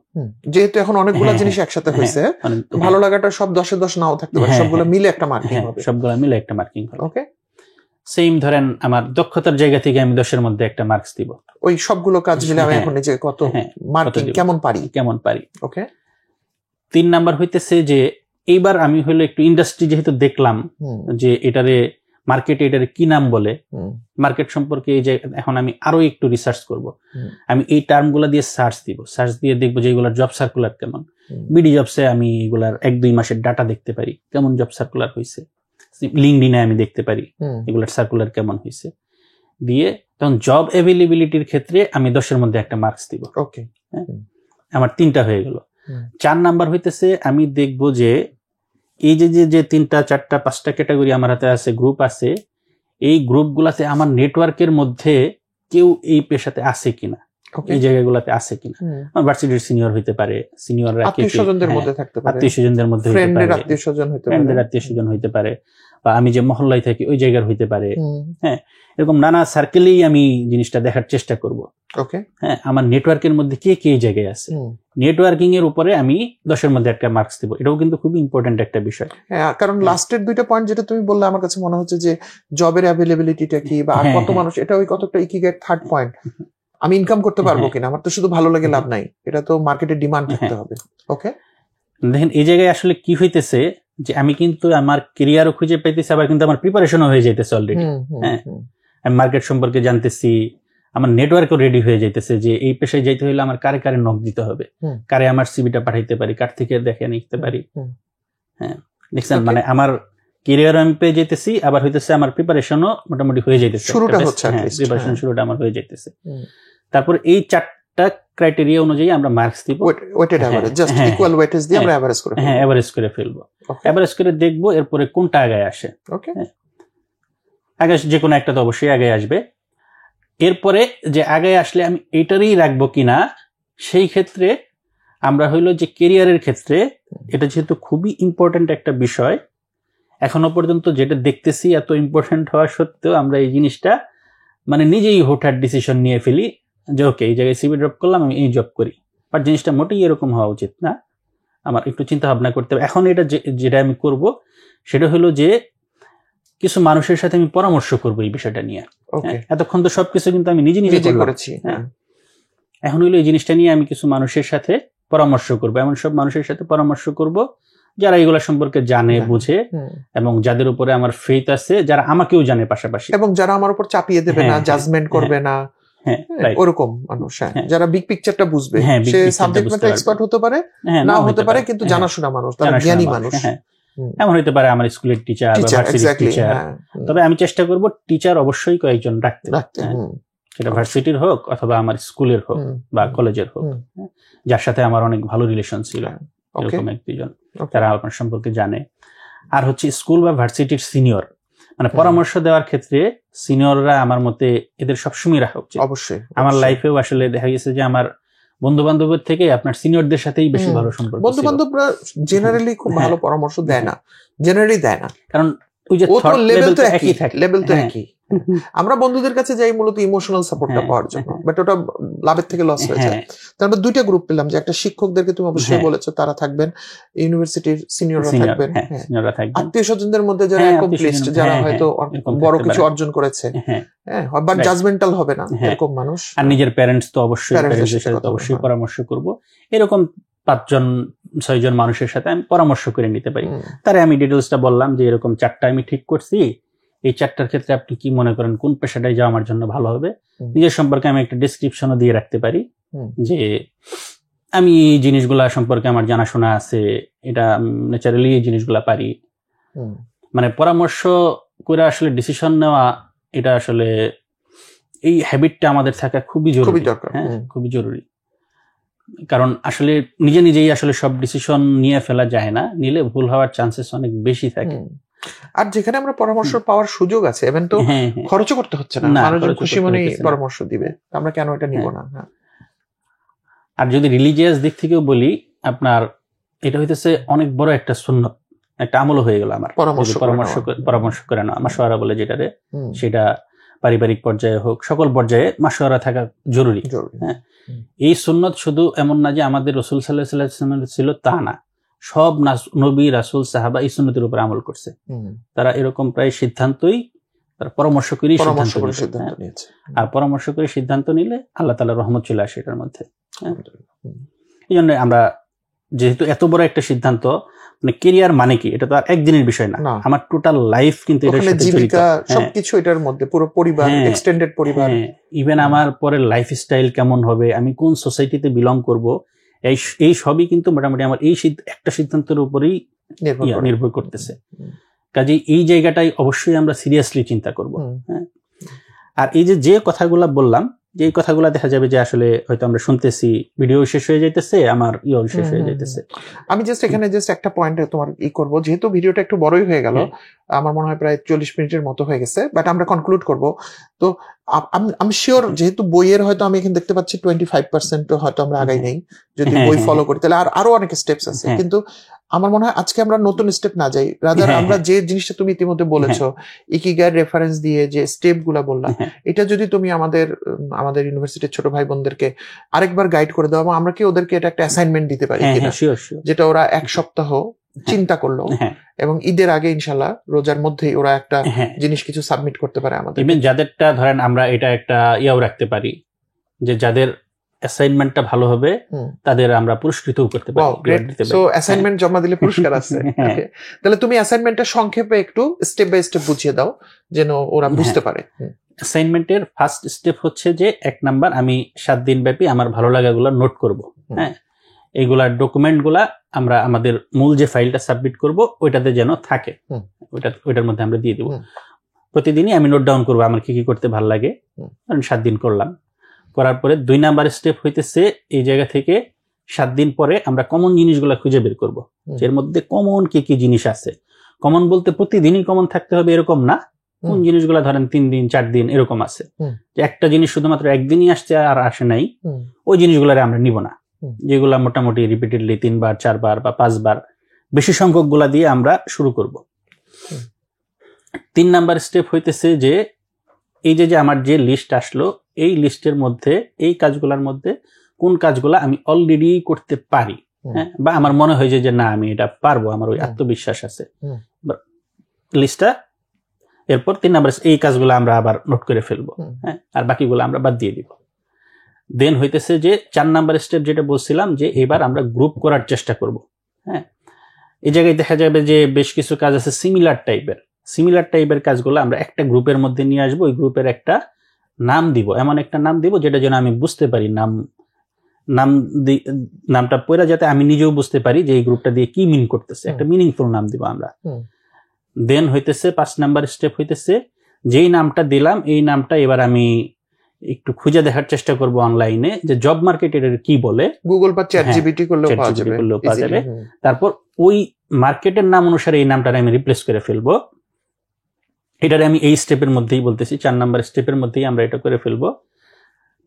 যেহেতু এখন অনেকগুলো জিনিস একসাথে হয়েছে, ভালো লাগাটা সব 10-এ 10 নাও থাকতে পারে, সবগুলো মিলে একটা মার্কিং হবে। সবগুলো মিলে একটা মার্কিং হবে। ওকে, সেম ধরেন আমার দক্ষতার জায়গা থেকে আমি 10-এর মধ্যে একটা মার্কস দিব। ওই সবগুলো কাজ মিলে আমি এখন নিজে কত মার্কিং কেমন পারি। ওকে, 3 নাম্বার হইতেছে যে এইবার আমি হলো একটু ইন্ডাস্ট্রি যেহেতু দেখলাম যে এটারে মার্কেটে এটারে কি নাম বলে, মার্কেট সম্পর্কে এই যে এখন আমি আরো একটু রিসার্চ করব, আমি এই টার্মগুলো দিয়ে সার্চ দিয়ে দেখবো যে এগুলার জব সার্কুলার কেমন। বিডি জবসে আমি এগুলার 1-2 মাসের ডাটা দেখতে পারি, কেমন জব সার্কুলার হয়েছে। লিঙ্কডইনে আমি দেখতে পারি এগুলার সার্কুলার কেমন হয়েছে। দিয়ে তখন জব অ্যাভেলেবিলিটির ক্ষেত্রে আমি 10-এর মধ্যে একটা মার্কস দিব। ওকে, আমার 3টা হয়ে গেল। 4 নাম্বার হইতেছে আমি দেখবো যে এই যে 3টা 4টা 5টা ক্যাটাগরি আমার হাতে আছে, গ্রুপ আছে, এই গ্রুপগুলাতে আমার নেটওয়ার্কের মধ্যে কেউ এই পেশাতে আছে কিনা, এই জায়গাগুলোতে আছে কিনা। আমার ভার্সিটির সিনিয়র হইতে পারে, সিনিয়ররা আত্মীয়স্বজনদের মধ্যে থাকতে পারে, আত্মীয়স্বজনদের মধ্যে হইতে পারে, ফ্রেন্ডের আত্মীয়স্বজন হইতে পারে, বা আমি যে মহল্লায় থাকি ওই জায়গার হইতে পারে। হ্যাঁ, এরকম নানা সার্কেলেই আমি জিনিসটা দেখার চেষ্টা করব। ওকে, হ্যাঁ, আমার নেটওয়ার্কের মধ্যে কে কে জায়গায় আছে, নেটওয়ার্কিং এর উপরে আমি 10-এর মধ্যে একটা মার্কস দিব। এটাও কিন্তু খুব ইম্পর্টেন্ট একটা বিষয়। হ্যাঁ, কারণ লাস্টের 2টা পয়েন্ট যেটা তুমি বললে আমার কাছে মনে হচ্ছে যে জবের অ্যাভেলেবিলিটিটা কি, বা কত মানুষ, এটা ওই কতটা ইকিগাই থার্ড পয়েন্ট, আমি ইনকাম করতে পারবো কিনা, আমার তো শুধু ভালো লাগে লাভ নাই, এটা তো মার্কেটে ডিমান্ড থাকতে হবে। ওকে, দেখেন এই জায়গায় আসলে কি হইতেছে যে আমি কিন্তু আমার ক্যারিয়ারও খুঁজে পাইতেছি, আবার কিন্তু আমার প্রিপারেশনও হয়ে যাইতেছে অলরেডি। হ্যাঁ, আমি মার্কেট সম্পর্কে জানতেছি, আমার নেটওয়ার্কও রেডি হয়ে যাইতেছে যে এই পেশায় যাইতে হলে আমার কারে কারে নক দিতে হবে, কারে আমার সিভিটা পাঠাইতে পারি, কার থেকে দেখে নিতে পারি। হ্যাঁ, দেখছেন, মানে আমার ক্যারিয়ার আমি পেয়ে যাইতেছি, আবার হইতেছে আমার প্রিপারেশনও মোটামুটি হয়ে যাইতেছে, প্রিপারেশন শুরুটা আমার হয়ে যাইতেছে। তারপর এই 4টা ক্রাইটেরিয়া অনুযায়ী আমরা মার্কস দিব, weighted average, just equal weightage দিয়ে আমরা এভারেজ করে, হ্যাঁ, এভারেজ করে ফেলবো। এভারেজ করে দেখবো এরপরে কোনটা আগে আসে। ওকে, আগে যে কোনো একটা তো অবশ্যই আগে আসবে। এরপরে যে আগে আসলে আমি এইটারই রাখবো কিনা, সেই ক্ষেত্রে আমরা হইলো যে কেরিয়ারের ক্ষেত্রে এটা যেহেতু খুবই ইম্পর্টেন্ট একটা বিষয়, এখনো পর্যন্ত যেটা দেখতেছি এত ইম্পর্টেন্ট হওয়া সত্ত্বেও আমরা এই জিনিসটা মানে নিজেই হুটহাট ডিসিশন নিয়ে ফেলি যে ওকে এই জায়গায় সিভি ড্রপ করলাম, আমি এই জব করি। বাট জিনিসটা মোটেই এরকম হওয়া উচিত না, আমার একটু চিন্তা ভাবনা করতে হবে। এখন এটা যেটা আমি করব সেটা হলো যে কিছু মানুষের সাথে আমি পরামর্শ করবো এই বিষয়টা নিয়ে। এতক্ষণ তো সবকিছু কিন্তু আমি নিজে করেছি। এখন হইলো এই জিনিসটা নিয়ে আমি কিছু মানুষের সাথে পরামর্শ করবো, এমন সব মানুষের সাথে পরামর্শ করব যারা এগুলা সম্পর্কে জানে, বুঝে, এবং যাদের উপরে আমার ফেথ আছে, যারা আমাকেও জানে পাশাপাশি, এবং যারা আমার উপর চাপিয়ে দেবে না, জাজমেন্ট করবে না, ওরকম মানুষ, যারা বিগ পিকচারটা বুঝবে। সে সাবজেক্ট ম্যাটার এক্সপার্ট হতে পারে, না হতে পারে, কিন্তু জানাশোনা মানুষ, তারা জ্ঞানী মানুষ। এমন হইতে পারে আমার স্কুলের টিচার বা ভার্সিটির টিচার। তবে আমি চেষ্টা করব টিচার অবশ্যই কয়েকজন রাখতে, সেটা ভার্সিটির হোক অথবা আমার স্কুলের হোক বা কলেজের হোক, যার সাথে আমার অনেক ভালো রিলেশন ছিল, এরকম একজন যারা আপনার সম্পর্কে জানে। আর হচ্ছে স্কুল বা ভার্সিটির সিনিয়র, মানে পরামর্শ দেওয়ার ক্ষেত্রে সিনিয়ররা আমার মতে এদের সবসময় রাখা উচিত। অবশ্যই আমার লাইফেও আসলে দেখা গেছে যে আমার বন্ধু বান্ধবের থেকে আপনার সিনিয়রদের সাথেই বেশি ভালো সম্পর্ক। বন্ধু বান্ধবরা জেনারেলি খুব ভালো পরামর্শ দেয় না, জেনারেলি দেয় না, কারণ ওই যে লেভেল তো একই থাকে, লেভেল তো একই। আমরা বন্ধুদের কাছে যাই মূলত ইমোশনাল সাপোর্টটা পাওয়ার জন্য, বাট ওটা লাভের থেকে লস হয়ে যায়। তারপর 2টা গ্রুপ পেলাম, যে একটা শিক্ষকদেরকে তুমি অবশ্যই বলেছো তারা থাকবেন, ইউনিভার্সিটির সিনিয়ররা থাকবেন, আত্মীয় স্বজনদের মধ্যে যারা অ্যাকমপ্লিশড, যারা হয়তো বড় কিছু অর্জন করেছে, বাট জাজমেন্টাল হবে না, এরকম মানুষ। আর নিজের প্যারেন্টস তো অবশ্যই, প্যারেন্টসদের সাথে অবশ্যই পরামর্শ করব। এরকম 5-6জন মানুষের সাথে আমি পরামর্শ করে নিতে পারি। তারে আমি ডিটেলসটা বললাম যে এরকম 4টা আমি ঠিক করছি, এই 4টার ক্ষেত্রে আপনি কি মনে করেন কোন পেশাটাই যাওয়া আমার জন্য ভালো হবে। নিজের সম্পর্কে আমি একটা ডেসক্রিপশনও দিয়ে রাখতে পারি যে আমি এই জিনিসগুলা সম্পর্কে আমার জানাশোনা আছে, এটা ন্যাচারালি এই জিনিসগুলা পারি। মানে পরামর্শ করে আসলে ডিসিশন নেওয়া, এটা আসলে এই হ্যাবিটটা আমাদের থাকা খুবই জরুরি, খুবই জরুরি। কারণ আসলে নিজেই আসলে সব ডিসিশন নিয়ে ফেলা যায় না, নিলে ভুল হওয়ার চান্সেস অনেক বেশি থাকে। আর যেখানে আমরা পরামর্শ পাওয়ার সুযোগ আছে ইভেন তো খরচও করতে হচ্ছে না, মানুষজন খুশি মনেই পরামর্শ দিবে, আমরা কেন এটা নিব না। আর যদি রিলিজিয়াস দিক থেকেও বলি, আপনার এটা হইতেছে অনেক বড় একটা সুন্নত, একটা আমল হয়ে গেল আমার পরামর্শ করে না মাশওয়ারা বলে যেটারে, সেটা পারিবারিক পর্যায়ে হোক সকল পর্যায়ে মাশওয়ারা থাকা জরুরি। হ্যাঁ, এই সুন্নত শুধু এমন না যে আমাদের রাসূল সাল্লাল্লাহু আলাইহি ওয়াসাল্লাম ছিল তা না, সব নবী রাসূল সাহাবা এই সুন্নতের উপর আমল করছে। তারা এরকম প্রায় সিদ্ধান্তই তারা পরামর্শ করে সিদ্ধান্ত নিয়েছে। আর পরামর্শ করে সিদ্ধান্ত নিলে আল্লাহ তাআলার রহমত চলে আসে এটার মধ্যে। এই জন্য আমরা যেহেতু এত বড় একটা সিদ্ধান্ত, মানে কেরিয়ার মানে কি, এটা তো আর একদিনের বিষয় না, আমার টোটাল লাইফ কিন্তু এটার সাথে জড়িত, সবকিছু এটার মধ্যে, পুরো পরিবার, এক্সটেন্ডেড পরিবার, ইভেন আমার পরে লাইফস্টাইল কেমন হবে, আমি কোন সোসাইটিতে বিলং করব, এই সবই কিন্তু মোটামুটি আমার এই একটা সিদ্ধান্তের উপরেই নির্ভর করতেছে। কাজেই এই জায়গাটাই অবশ্যই আমরা সিরিয়াসলি চিন্তা করব। হ্যাঁ, আর এই যে কথাগুলা বললাম, যে এই কথাগুলা দেখা যাবে যে আসলে হয়তো আমরা শুনতেছি, ভিডিও শেষ হয়ে যাইতেছে, আমার শেষ হয়ে যাইতেছে। আমি এখানে একটা পয়েন্টে তোমার করব, যেহেতু ভিডিওটা একটু বড়ই হয়ে গেল, আমার মনে হয় প্রায় 40 মিনিটের মতো হয়ে গেছে, বাট আমরা কনক্লুড করব। তো আমি শিওর, যেহেতু বইয়ের হয়তো আমি এখানে দেখতে পাচ্ছি 25% হয়তো আমরা আগাই নেই, যদি বই ফলো করি তাহলে আরো অনেক স্টেপস আছে, কিন্তু আমার মনে হয় আজকে আমরা নতুন স্টেপ না যাই, রাদার আমরা যে জিনিসটা তুমি ইতিমধ্যে বলেছো, ইকিগাইয়ের রেফারেন্স দিয়ে যে স্টেপ গুলা বললাম, এটা যদি তুমি আমাদের ইউনিভার্সিটির ছোট ভাই বোনদেরকে আরেকবার গাইড করে দাও, আমরা কি ওদেরকে এটা একটা অ্যাসাইনমেন্ট দিতে পারি কিনা, যেটা ওরা 1 সপ্তাহ চিন্তা করলো এবং ঈদের আগে ইনশাল্লাহ রোজার মধ্যেই ওরা একটা জিনিস কিছু সাবমিট করতে পারে আমাদের। ইভেন যাদেরটা ধরেন আমরা এটা একটা ইয়াও রাখতে পারি, যে যাদের অ্যাসাইনমেন্টটা ভালো হবে তাদের আমরা পুরস্কৃতও করতে পারি। সো অ্যাসাইনমেন্ট জমা দিলে পুরস্কার আছে। তাহলে তুমি অ্যাসাইনমেন্টটা সংক্ষেপে একটু স্টেপ বাই স্টেপ বুঝিয়ে দাও যেন ওরা বুঝতে পারে। অ্যাসাইনমেন্টের ফার্স্ট স্টেপ হচ্ছে যে 1 নাম্বার, আমি 7 দিন ব্যাপী আমার ভালো লাগাগুলো নোট করব। হ্যাঁ, এইগুলা ডকুমেন্টগুলা আমরা আমাদের মূল যে ফাইলটা সাবমিট করব ওইটাতে যেন থাকে, ওইটার মধ্যে আমরা দিয়ে দিব। প্রতিদিনই আমি নোট ডাউন করবো আমার কি কি করতে ভালো লাগে, 7 দিন করলাম। করার পরে 2 নাম্বার স্টেপ হইতেছে এই জায়গা থেকে 7 দিন পরে আমরা কমন জিনিসগুলো খুঁজে বের করব, এর মধ্যে কমন কি কি জিনিস আছে। কমন বলতে প্রতিদিনই কমন থাকতে হবে এরকম না, কোন জিনিসগুলো ধরেন 3 দিন 4 দিন এরকম আছে, যে একটা জিনিস শুধুমাত্র একদিনই আসছে আর আসে নাই, ওই জিনিসগুলো আমরা নিব না। যেগুলা মোটামুটি রিপিটেডলি 3 বার 4 বার বা 5 বার বেশি সংখ্যক গুলা দিয়ে আমরা শুরু করব। 3 নাম্বার স্টেপ হইতেছে যে এই যে আমার যে লিস্ট আসলো, এই লিস্টের মধ্যে এই কাজগুলোর মধ্যে কোন কাজগুলা আমি অলরেডি করতে পারি, হ্যাঁ, বা আমার মনে হয় যে না আমি এটা পারবো, আমার ওই আত্মবিশ্বাস আছে লিস্টটা। এরপর 3 নাম্বার এই কাজগুলো আমরা আবার নোট করে ফেলবো, হ্যাঁ, আর বাকিগুলো আমরা বাদ দিয়ে দিব। দেন হইতেছে যে 4 নাম্বার স্টেপ যেটা বলছিলাম, যে এবার আমরা গ্রুপ করার চেষ্টা করব। হ্যাঁ, এই জায়গায় দেখা যাবে যে বেশ কিছু কাজ আছে সিমিলার টাইপের কাজগুলো আমরা একটা গ্রুপের মধ্যে নিয়ে আসবো। ওই গ্রুপের একটা নাম দিব, এমন একটা নাম দিব যেটা যেন আমি বুঝতে পারি, নামটা পড়া যাতে আমি নিজেও বুঝতে পারি যে এই গ্রুপটা দিয়ে কি মিন করতেছে, একটা মিনিংফুল নাম দিব আমরা। দেন হইতেছে 5 নাম্বার স্টেপ হইতেছে যেই নামটা দিলাম এই নামটা এবার আমি একটু খুঁজে দেখার চেষ্টা করব অনলাইনে, যে জব মার্কেট এটা কি বলে, গুগল বা চ্যাটজিপিটি করলেও পাওয়া যাবে। তারপর ওই মার্কেটের নাম অনুসারে এই নামটা আমি রিপ্লেস করে ফেলবো। এটারে আমি এই স্টেপের মধ্যেই বলতেছি, 4 নাম্বার স্টেপের মধ্যেই আমরা এটা করে ফেলবো।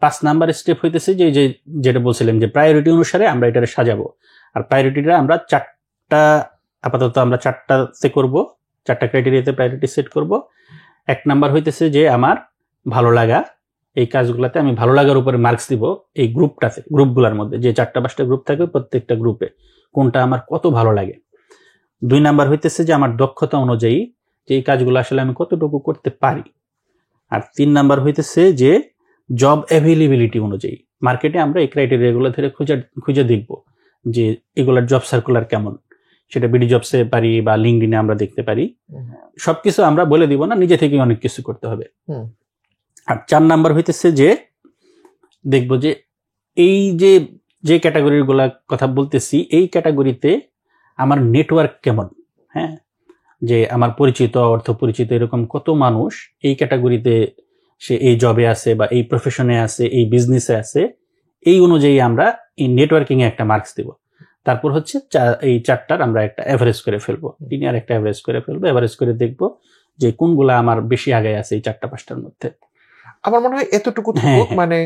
5 নাম্বার স্টেপ হইতেছে যে যেটা বলছিলাম যে প্রায়োরিটি অনুসারে আমরা এটারে সাজাবো। আর প্রায়োরিটিটা আমরা 4টা, আপাতত আমরা 4টাতে করব, 4টা ক্রাইটেরিয়াতে প্রায়োরিটি সেট করব। 1 নাম্বার হইতেছে যে আমার ভালো লাগা, এই কাজগুলোতে আমি ভালো লাগার উপরে মার্কস দিব। এই গ্রুপগুলোর মধ্যে যে 4টা-5টা গ্রুপ থাকবে, প্রত্যেকটা গ্রুপে কোনটা আমার কত ভালো লাগে। 2 নাম্বার হইতেছে যে আমার দক্ষতা অনুযায়ী যে এই কাজগুলো আসলে আমি কতটুকু করতে পারি। আর 3 নাম্বার হইতেছে যে জব অ্যাভেইলেবিলিটি অনুযায়ী মার্কেটে আমরা এই ক্রাইটেরিয়াগুলো ধরে খুঁজে দেখব যে এগুলার জব সার্কুলার কেমন, সেটা বিডি জবসে পারি বা লিঙ্কডইনে আমরা দেখতে পারি। সবকিছু আমরা বলে দিব না, নিজে থেকে অনেক কিছু করতে হবে। আর 4 নাম্বার হইতেছে যে দেখব যে এই যে ক্যাটাগরির গুলা কথা বলতেছি, এই ক্যাটাগরিতে আমার নেটওয়ার্ক কেমন, হ্যাঁ, যে আমার পরিচিত অর্থ পরিচিত এরকম কত মানুষ এই ক্যাটাগরিতে সে এই জবে আছে বা এই প্রফেশনে আছে, এই বিজনেসে আছে, এই অনুযায়ী আমরা এই নেটওয়ার্কিং এ একটা মার্কস দেব। তারপর হচ্ছে এই 4টার আমরা একটা এভারেজ করে ফেলবো, লিনিয়ার একটা এভারেজ করে ফেলবো, এভারেজ করে দেখবো যে কোনগুলা আমার বেশি আগে আছে এই 4-5টার মধ্যে। আমার মনে হয় এতটুকু থাকুক, মানে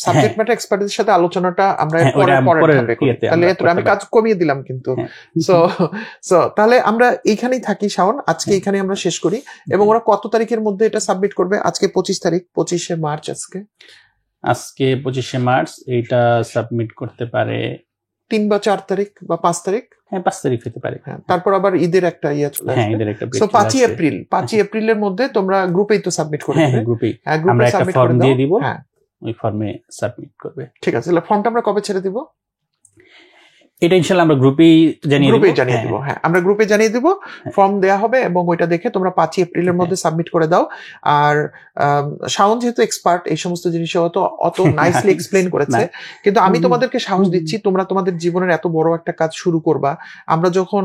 সাবজেক্ট ম্যাটার এক্সপার্টদের সাথে আলোচনাটা আমরা পরের ধাপে করি, তাহলে আমি কাজ কমিয়ে দিলাম কিন্তু। সো তাহলে আমরা এইখানেই থাকি শাওন, আজকে এইখানে আমরা শেষ করি। এবং ওরা কত তারিখের মধ্যে এটা সাবমিট করবে? আজকে 25 তারিখ, 25শে মার্চ। আজকে 25শে মার্চ, এইটা সাবমিট করতে পারে 3 বা 4 তারিখ বা 5 তারিখ। হ্যাঁ, 5 তারিখ হতে পারে। তারপর আবার ঈদের একটা চলে আসবে। হ্যাঁ, ঈদের একটা। সো 5 এপ্রিল, 5 এপ্রিলের মধ্যে তোমরা গ্রুপেই তো সাবমিট করবে। হ্যাঁ, গ্রুপেই আমরা একটা ফর্ম দিয়ে দিব, ওই ফর্মে সাবমিট করবে। ঠিক আছে, তাহলে ফর্মটা আমরা কবে ছেড়ে দিব? এটা ইনশাআল্লাহ আমরা গ্রুপেই জানিয়ে দিব। হ্যাঁ, আমরা গ্রুপে জানিয়ে দিব, ফর্ম দেয়া হবে এবং ওইটা দেখে তোমরা 5 এপ্রিলের মধ্যে সাবমিট করে দাও। আর শাওন যেহেতু এক্সপার্ট এই সমস্ত জিনিসে অত নাইসলি এক্সপ্লেইন করেছে, কিন্তু আমি তোমাদেরকে সাহস দিচ্ছি, তোমরা তোমাদের জীবনের এত বড় একটা কাজ শুরু করবা। আমরা যখন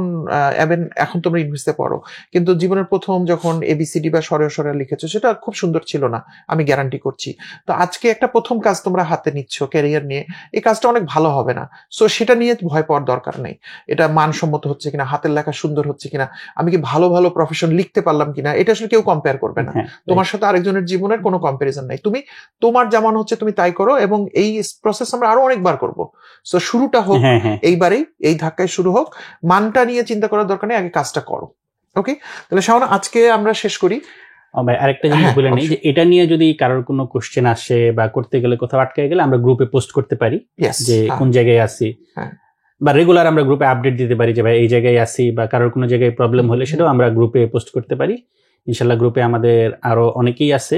এখন তোমরা ইউনিভার্সিটিতে পড়ো, কিন্তু জীবনের প্রথম যখন ABCD বা সরে লিখেছো, সেটা খুব সুন্দর ছিল না, আমি গ্যারান্টি করছি। তো আজকে একটা প্রথম কাজ তোমরা হাতে নিচ্ছ ক্যারিয়ার নিয়ে, এই কাজটা অনেক ভালো হবে না। সো সেটা নিয়ে ভয় পাওয়ার দরকার নেই। এটা মানসম্মত হচ্ছে কিনা, হাতের লেখা সুন্দর হচ্ছে কিনা, আমি কি ভালো প্রফেশন লিখতে পারলাম কিনা, এটা আসলে কেউ কম্পেয়ার করবে না। তোমার সাথে আরেকজনের জীবনের কোনো কম্পারিজন নাই। তুমি তোমার যেমন হচ্ছে তুমি তাই করো, এবং এই প্রসেস আমরা আরো অনেকবার করবো। সো শুরুটা হোক এইবারেই, এই ধাক্কায় শুরু হোক। মানটা নিয়ে চিন্তা করার দরকার নেই, আগে কাজটা করো। ওকে, তাহলে শাওন আজকে আমরা শেষ করি। ভাই আরেকটা জিনিস বলে নেই, যে এটা নিয়ে যদি কারোর কোনো কোশ্চেন আসে বা করতে গেলে কোথাও আটকে গেলে আমরা গ্রুপে পোস্ট করতে পারি যে কোন জায়গায় আছি, বা রেগুলার আমরা গ্রুপে আপডেট দিতে পারি যে ভাই এই জায়গায় আছি, বা কারোর কোনো জায়গায় প্রবলেম হলে সেটাও আমরা গ্রুপে পোস্ট করতে পারি। ইনশাল্লাহ গ্রুপে আমাদের আরো অনেকেই আছে,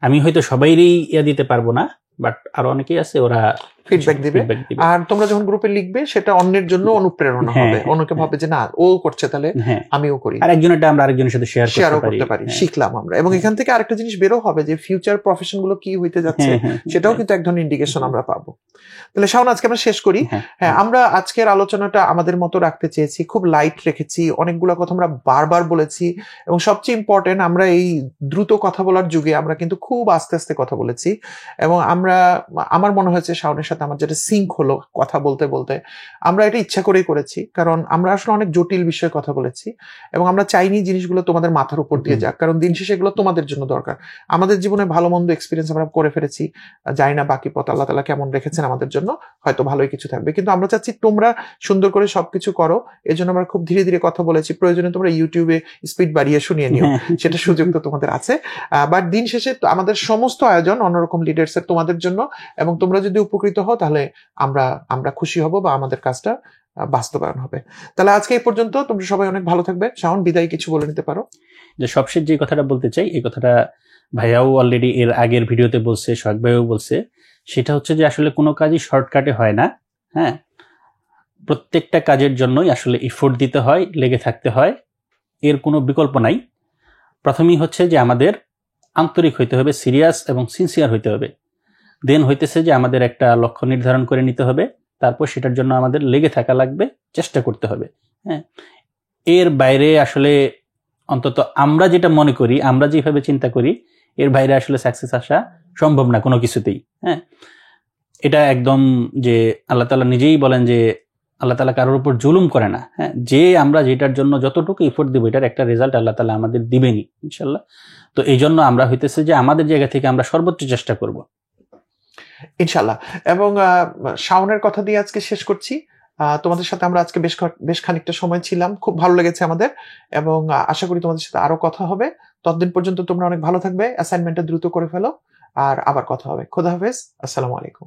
আমি হয়তো সবাইরই দিতে পারবো না, বাট আরো অনেকেই আছে, ওরা ফিডব্যাক দিবে। আর তোমরা যখন গ্রুপে লিখবে সেটা অন্যের জন্য অনুপ্রেরণা হবে, অন্যকে ভাবে যে না ও করছে তাহলে আমিও করি, আর একজনটা আমরা আরেকজনের সাথে শেয়ার করতে পারি। শিখলাম আমরা, এবং এখান থেকে আরেকটা জিনিস বেরো হবে যে ফিউচার প্রফেশন গুলো কি হইতে যাচ্ছে, সেটাও কিন্তু এক ধরনের ইন্ডিকেশন আমরা পাবো। তাহলে শাওন আজকে আমরা শেষ করি। হ্যাঁ, আমরা আজকের আলোচনাটা আমাদের মতো রাখতে চেয়েছি, খুব লাইট রেখেছি, অনেকগুলো কথা আমরা বারবার বলেছি, এবং সবচেয়ে ইম্পর্টেন্ট আমরা এই দ্রুত কথা বলার যুগে আমরা কিন্তু খুব আস্তে আস্তে কথা বলেছি। এবং আমার মনে হয়েছে শাওনের সাথে আমার যেটা সিঙ্ক হলো কথা বলতে বলতে, আমরা এটা ইচ্ছা করেই করেছি, কারণ আমরা আসলে অনেক জটিল বিষয়ে কথা বলেছি, এবং আমরা চাইনি জিনিসগুলো তোমাদের মাথার উপর দিয়ে যাক, কারণ দিন শেষে এগুলো তোমাদের জন্য দরকার। আমাদের জীবনে ভালো মন্দ এক্সপিরিয়েন্স আমরা করে ফেলেছি, জানি না বাকি পথ আল্লাহ তাআলা কেমন রেখেছেন আমাদের জন্য, হয়তো ভালোই কিছু থাকবে, কিন্তু আমরা চাচ্ছি তোমরা সুন্দর করে সবকিছু করো। এই জন্য আমরা খুব ধীরে ধীরে কথা বলেছি, প্রয়োজনে তোমরা ইউটিউবে স্পিড বাড়িয়ে শুনিয়ে নিও, সেটা সুযোগ তো তোমাদের আছে। বাট দিন শেষে আমাদের সমস্ত আয়োজন অন্যরকম লিডার্স এর তোমাদের জন্য, এবং তোমরা যদি উপকৃত হও তাহলে আমরা খুশি হব, বা আমাদের কাজটা বাস্তবায়ন হবে। তাহলে আজকে এই পর্যন্ত, তোমরা সবাই অনেক ভালো থাকবে। শাওন বিদায় কিছু বলে নিতে পারো? যে সবশেষ যে কথাটা বলতে চাই, এই কথাটা ভাইয়াও অলরেডি এর আগের ভিডিওতে বলছে, সোহাগ ভাইও বলছে, সেটা হচ্ছে যে আসলে কোনো কাজই শর্টকাটে হয় না। হ্যাঁ, প্রত্যেকটা কাজের জন্যই আসলে এফোর্ট দিতে হয়, লেগে থাকতে হয়, এর কোনো বিকল্প নাই। প্রথমেই হচ্ছে যে আমাদের আন্তরিক হইতে হবে, সিরিয়াস এবং সিনসিয়ার হইতে হবে। দেন হইতেছে যে আমাদের একটা লক্ষ্য নির্ধারণ করে নিতে হবে, তারপর সেটার জন্য আমাদের লেগে থাকা লাগবে, চেষ্টা করতে হবে। হ্যাঁ, এর বাইরে আসলে অন্তত আমরা যেটা মনে করি, আমরা যেভাবে চিন্তা করি, এর বাইরে আসলে সাকসেস আসা সম্ভব না কোনো কিছুতেই। হ্যাঁ, এটা একদম যে আল্লাহ তাআলা নিজেই বলেন যে আল্লাহ তাআলা কারোর উপর জুলুম করে না। হ্যাঁ, যে আমরা যেটার জন্য যতটুকু এফোর্ট দিব, এটার একটা রেজাল্ট আল্লাহ তাআলা আমাদের দিবেনি ইনশাআল্লাহ। তো এই জন্য আমরা হইতেছে যে আমাদের জায়গা থেকে আমরা সর্বোচ্চ চেষ্টা করব ইনশাআল্লাহ। এবং শাওনের কথা দিয়ে আজকে শেষ করছি। তোমাদের সাথে আমরা আজকে বেশ খানিকটা সময় ছিলাম, খুব ভালো লেগেছে আমাদের, এবং আশা করি তোমাদের সাথে আরো কথা হবে। ততদিন পর্যন্ত তোমরা অনেক ভালো থাকবে, অ্যাসাইনমেন্টটা দ্রুত করে ফেলো, আর আবার কথা হবে। খোদা হাফেজ, আসসালামু আলাইকুম।